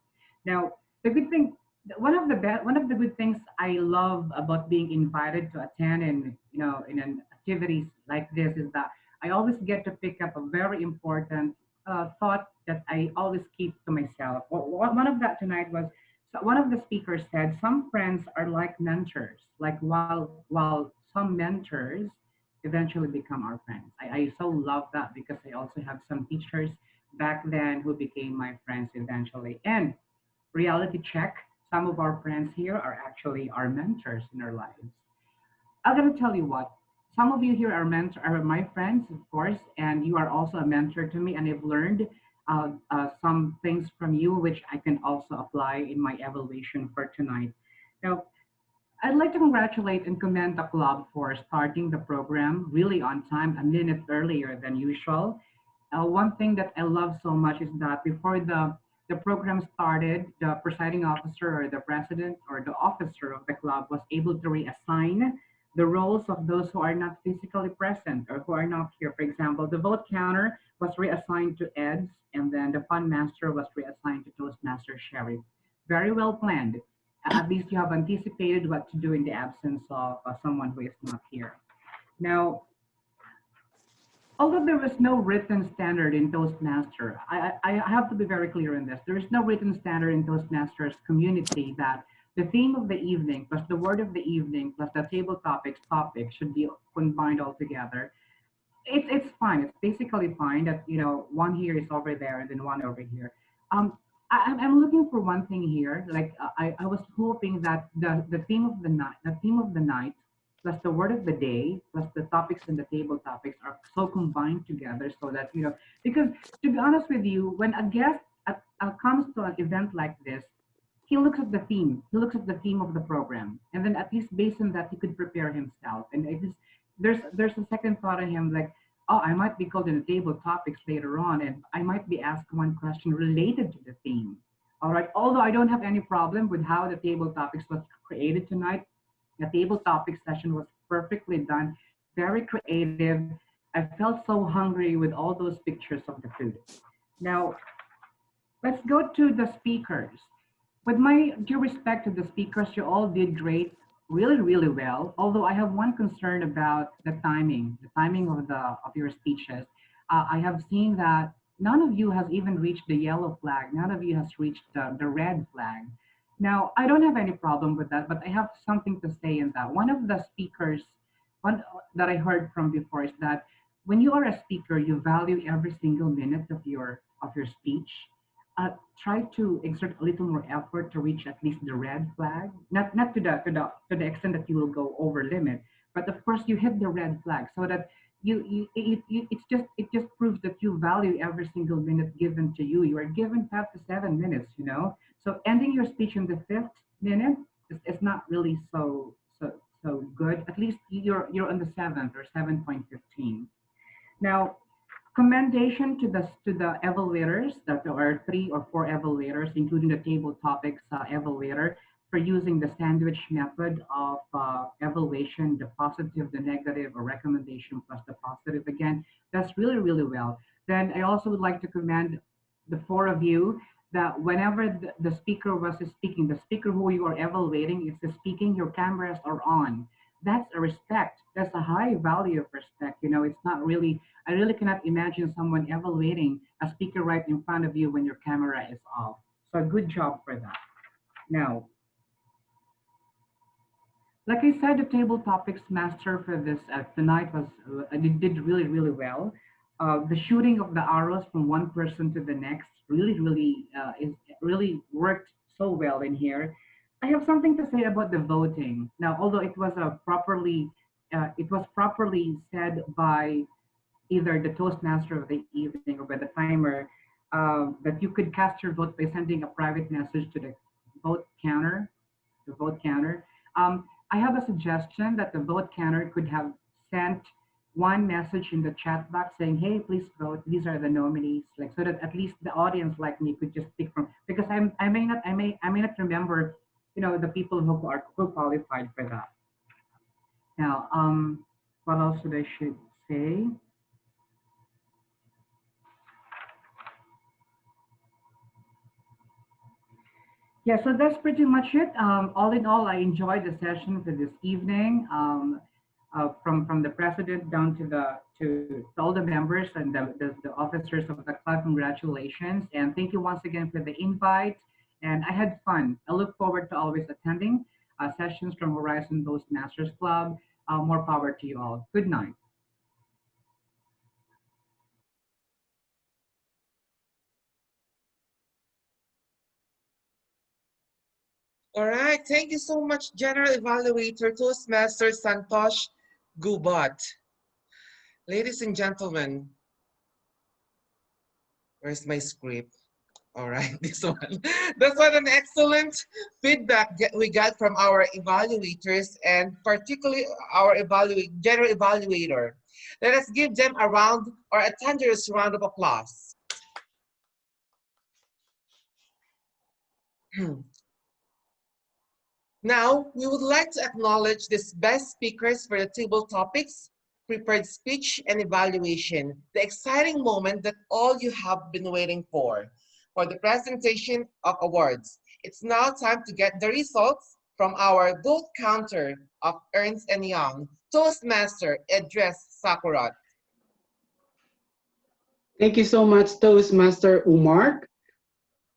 Now, the good thing, one of the good things I love about being invited to attend and in an activities like this is that I always get to pick up a very important thought that I always keep to myself. One of that tonight was, so one of the speakers said some friends are like mentors, like while some mentors eventually become our friends. I so love that because I also have some teachers back then who became my friends eventually. And reality check, some of our friends here are actually our mentors in our lives. I'm gonna tell you what, some of you here are my friends, of course, and you are also a mentor to me, and I've learned some things from you, which I can also apply in my evaluation for tonight. Now, I'd like to congratulate and commend the club for starting the program really on time, a minute earlier than usual. One thing that I love so much is that before the program started, the presiding officer or the president or the officer of the club was able to reassign the roles of those who are not physically present or who are not here. For example, the vote counter was reassigned to Eds, and then the fund master was reassigned to Toastmaster Sherry. Very well planned. At least you have anticipated what to do in the absence of someone who is not here. Now, although there is no written standard in Toastmaster, I have to be very clear in this. There is no written standard in Toastmasters community that the theme of the evening plus the word of the evening plus the table topic should be combined all together. It's fine. It's basically fine that one here is over there and then one over here. I'm looking for one thing here. Like I was hoping that the theme of the night plus the word of the day plus the topics and the table topics are so combined together so that because to be honest with you, when a guest comes to an event like this, he looks at the theme. He looks at the theme of the program, and then at least based on that, he could prepare himself. And it is there's a second thought in him, like, oh, I might be called in the table topics later on, and I might be asked one question related to the theme. All right. Although I don't have any problem with how the table topics was created tonight, the table topics session was perfectly done, very creative. I felt so hungry with all those pictures of the food. Now, let's go to the speakers. With my due respect to the speakers, you all did great, really, really well. Although I have one concern about the timing of your speeches. I have seen that none of you has even reached the yellow flag. None of you has reached the red flag. Now, I don't have any problem with that, but I have something to say in that. One of the speakers, one that I heard from before is that when you are a speaker, you value every single minute of your speech. Try to exert a little more effort to reach at least the red flag. Not to the extent that you will go over limit, but of course you hit the red flag so that it just proves that you value every single minute given to you. You are given 5 to 7 minutes, So ending your speech in the 5th minute is not really so So good. At least you're on the 7th or 7.15. Now, commendation to the evaluators, that there are 3 or 4 evaluators, including the table topics evaluator, for using the sandwich method of evaluation, the positive, the negative, or recommendation plus the positive. Again, that's really, really well. Then I also would like to commend the 4 of you that whenever the speaker was speaking, the speaker who you are evaluating is speaking, your cameras are on. That's a respect. That's a high value of respect. You know, it's not really, I really cannot imagine someone evaluating a speaker right in front of you when your camera is off. So good job for that. Now, like I said, the table topics master for this tonight was did really, really well. The shooting of the arrows from one person to the next really worked so well in here. I have something to say about the voting. Now, although it was properly said by either the Toastmaster of the evening or by the timer, that you could cast your vote by sending a private message to the vote counter, the vote counter. I have a suggestion that the vote counter could have sent one message in the chat box saying, "Hey, please vote. These are the nominees," like so that at least the audience like me could just pick from. Because I may not remember, you know, the people who qualified for that. Now, what else should I say? Yeah, so that's pretty much it. All in all, I enjoyed the session for this evening. From the president down to all the members and the officers of the club, congratulations. And thank you once again for the invite. And I had fun. I look forward to always attending sessions from Horizon Toastmasters Club. More power to you all. Good night. All right, thank you so much, General Evaluator Toastmaster Santosh Gubat. Ladies and gentlemen, where's my script? All right, this one. That's what an excellent feedback we got from our evaluators and particularly our general evaluator. Let us give them a round or a thunderous round of applause. Now, we would like to acknowledge these best speakers for the table topics, prepared speech, and evaluation, the exciting moment that all you have been waiting for the presentation of awards. It's now time to get the results from our vote counter of Ernst & Young, Toastmaster Edres Sakurat. Thank you so much, Toastmaster Umar.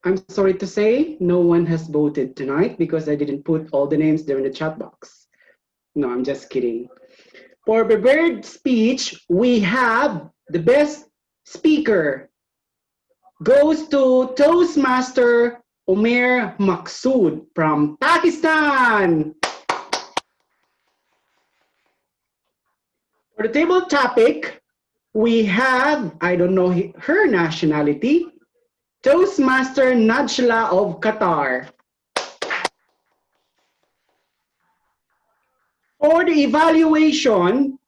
I'm sorry to say no one has voted tonight because I didn't put all the names there in the chat box. No, I'm just kidding. For prepared speech, we have the best speaker goes to Toastmaster Umair Maksud from Pakistan. For the table topic, we have, I don't know her nationality, Toastmaster Najla of Qatar. For the evaluation,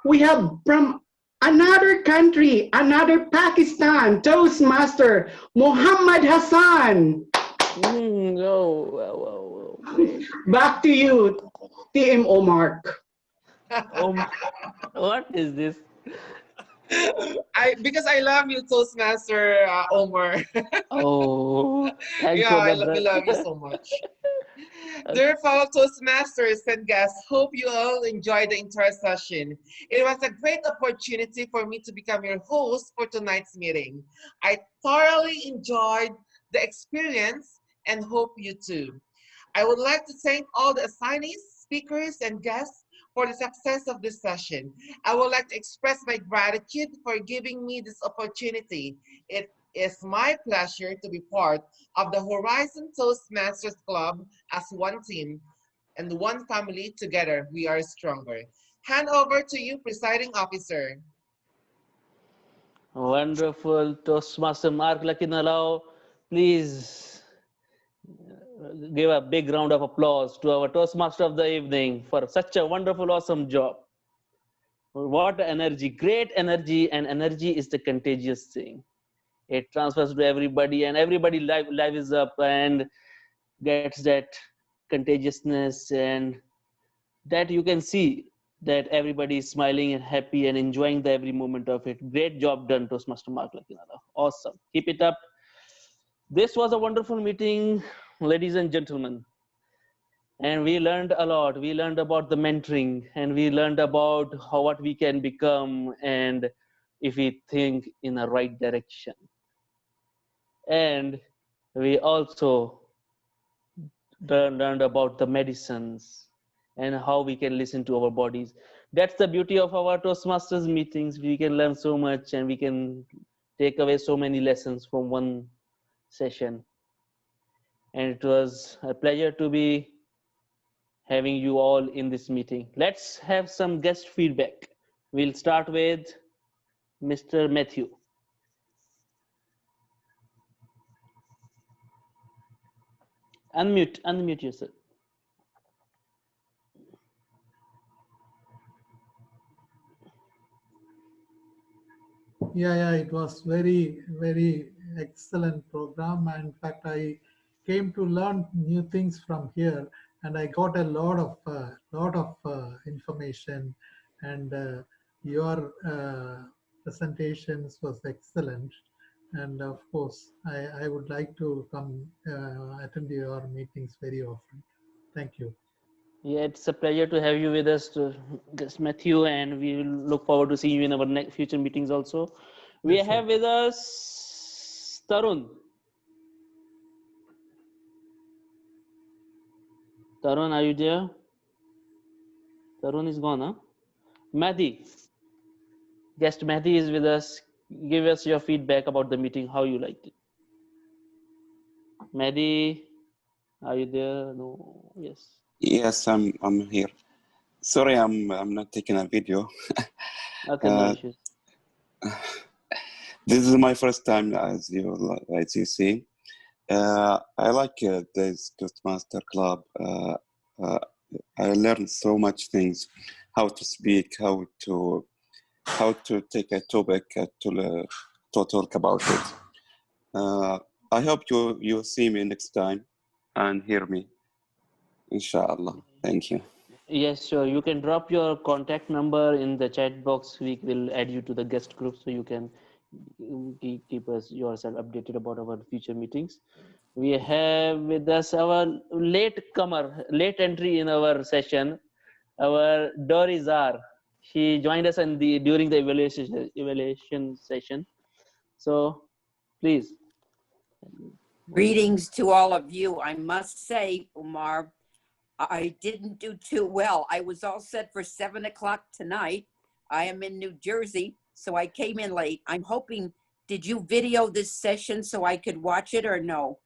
we have from another country, another Pakistan, Toastmaster Muhammad Hassan. Back to you, TMO Mark. What is this? Because I love you, Toastmaster Omar. Oh, thanks Yeah, for we that. love you so much. Dear fellow Toastmasters and guests, hope you all enjoyed the entire session. It was a great opportunity for me to become your host for tonight's meeting. I thoroughly enjoyed the experience and hope you too. I would like to thank all the assignees, speakers, and guests for the success of this session. I would like to express my gratitude for giving me this opportunity. It is my pleasure to be part of the Horizon Toastmasters Club as one team and one family. Together, we are stronger. Hand over to you, presiding officer. Wonderful. Toastmaster Mark Lakinalao, please give a big round of applause to our Toastmaster of the evening for such a wonderful, awesome job. What energy, great energy, and energy is the contagious thing. It transfers to everybody, and everybody lives up and gets that contagiousness, and that you can see that everybody is smiling and happy and enjoying the every moment of it. Great job done, Toastmaster Mark Lakinada. Awesome. Keep it up. This was a wonderful meeting, ladies and gentlemen. And we learned a lot. We learned about the mentoring, and we learned about what we can become, and if we think in the right direction. And we also learned about the medicines and how we can listen to our bodies. That's the beauty of our Toastmasters meetings. We can learn so much, and we can take away so many lessons from one session. And it was a pleasure to be having you all in this meeting. Let's have some guest feedback. We'll start with Mr. Matthew. Unmute yourself. Yeah, it was very excellent program. And in fact, I came to learn new things from here, and I got a lot of information. And your presentations was excellent. And of course, I would like to come attend your meetings very often. Thank you. Yeah, it's a pleasure to have you with us, guest Matthew, and we look forward to seeing you in our next future meetings also. We Yes, have with us Tarun. Tarun, are you there? Tarun is gone, huh? Mehdi. Guest Mehdi is with us. Give us your feedback about the meeting, how you liked it. Mehdi, are you there? No. Yes. Yes, I'm here. Sorry, I'm not taking a video. Okay, no issues. This is my first time, as you see. I like this Toastmaster Club. I learned so much things, how to speak, how to take a topic to talk about it. I hope you see me next time and hear me. Inshallah. Thank you. Yes, sure. You can drop your contact number in the chat box. We will add you to the guest group so you can keep yourself updated about our future meetings. We have with us our late entry in our session, our Dorizar. She joined us during the evaluation session. So, please. Greetings to all of you. I must say, Umar, I didn't do too well. I was all set for 7 o'clock tonight. I am in New Jersey, so I came in late. I'm hoping, did you video this session so I could watch it or no?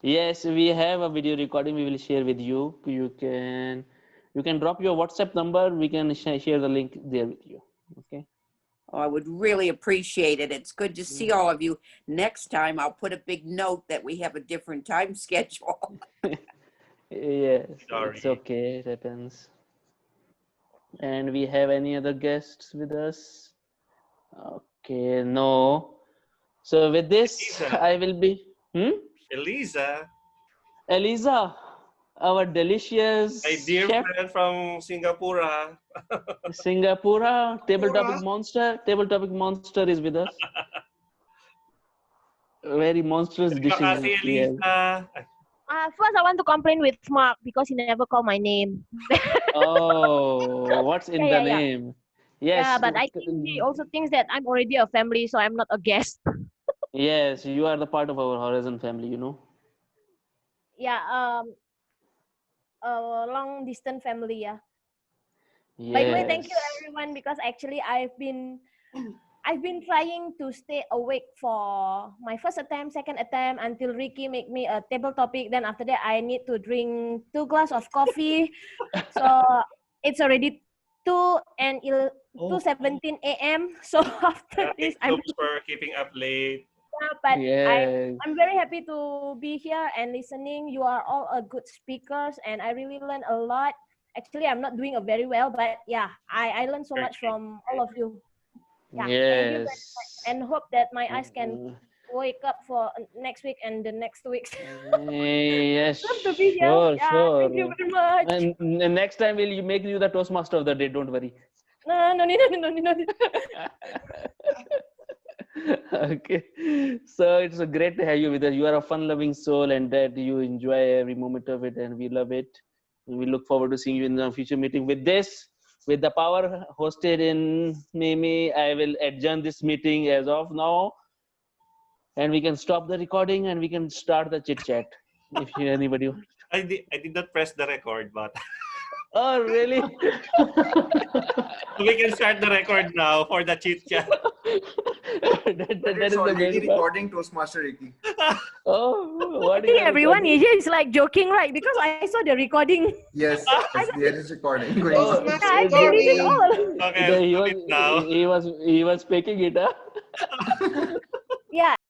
Yes, we have a video recording we will share with you. You can drop your WhatsApp number. We can share the link there with you. Okay. Oh, I would really appreciate it. It's good to see all of you. Next time, I'll put a big note that we have a different time schedule. Yes, Sorry. it's okay. It happens. And we have any other guests with us? Okay, no. So with this, Eliza. I will be. Eliza, our delicious My dear chef. friend from Singapore. Singapore, Table Topic Monster is with us. Very monstrous Terima dishes kasih, we have. Eliza. First, I want to complain with Mark because he never called my name. Oh, what's in the Yeah. name? Yes. Yeah, but I think he also thinks that I'm already a family, so I'm not a guest. Yes, you are the part of our Horizon family, you know. Yeah, a long distance family. Yeah. Yes. By the way, thank you everyone because actually I've been trying to stay awake for my first attempt, second attempt until Ricky make me a table topic. Then after that, I need to drink 2 glasses of coffee. So it's already 2:17 a.m. So after this, I'm for keeping up late. But Yes. I'm very happy to be here and listening. You are all a good speakers, and I really learned a lot. Actually, I'm not doing very well, but yeah, I learned so much from all of you. Yeah, thank you very much, Yes. and hope that my eyes can wake up for next week and the next weeks. Yes, Love to be here. sure, Yeah, thank you sure. very much. And next time we'll make you the Toastmaster of the day. Don't worry. No need, no need, no need. Okay, so it's great to have you with us. You are a fun-loving soul, and that you enjoy every moment of it, and we love it. And we look forward to seeing you in the future meeting. With this, with the power hosted in Mimi, I will adjourn this meeting as of now, and we can stop the recording and we can start the chit chat. If anybody wants. I did not press the record button. Oh, really? So we can start the record now for the chit chat. But it's already recording, Toastmaster Ricky. Oh, I what is think the everyone recording? here is like joking, right? Because I saw the recording. Yes, there is recording going Oh, on. I did it all. Okay, he stop was it now. he was faking it, huh? Yeah.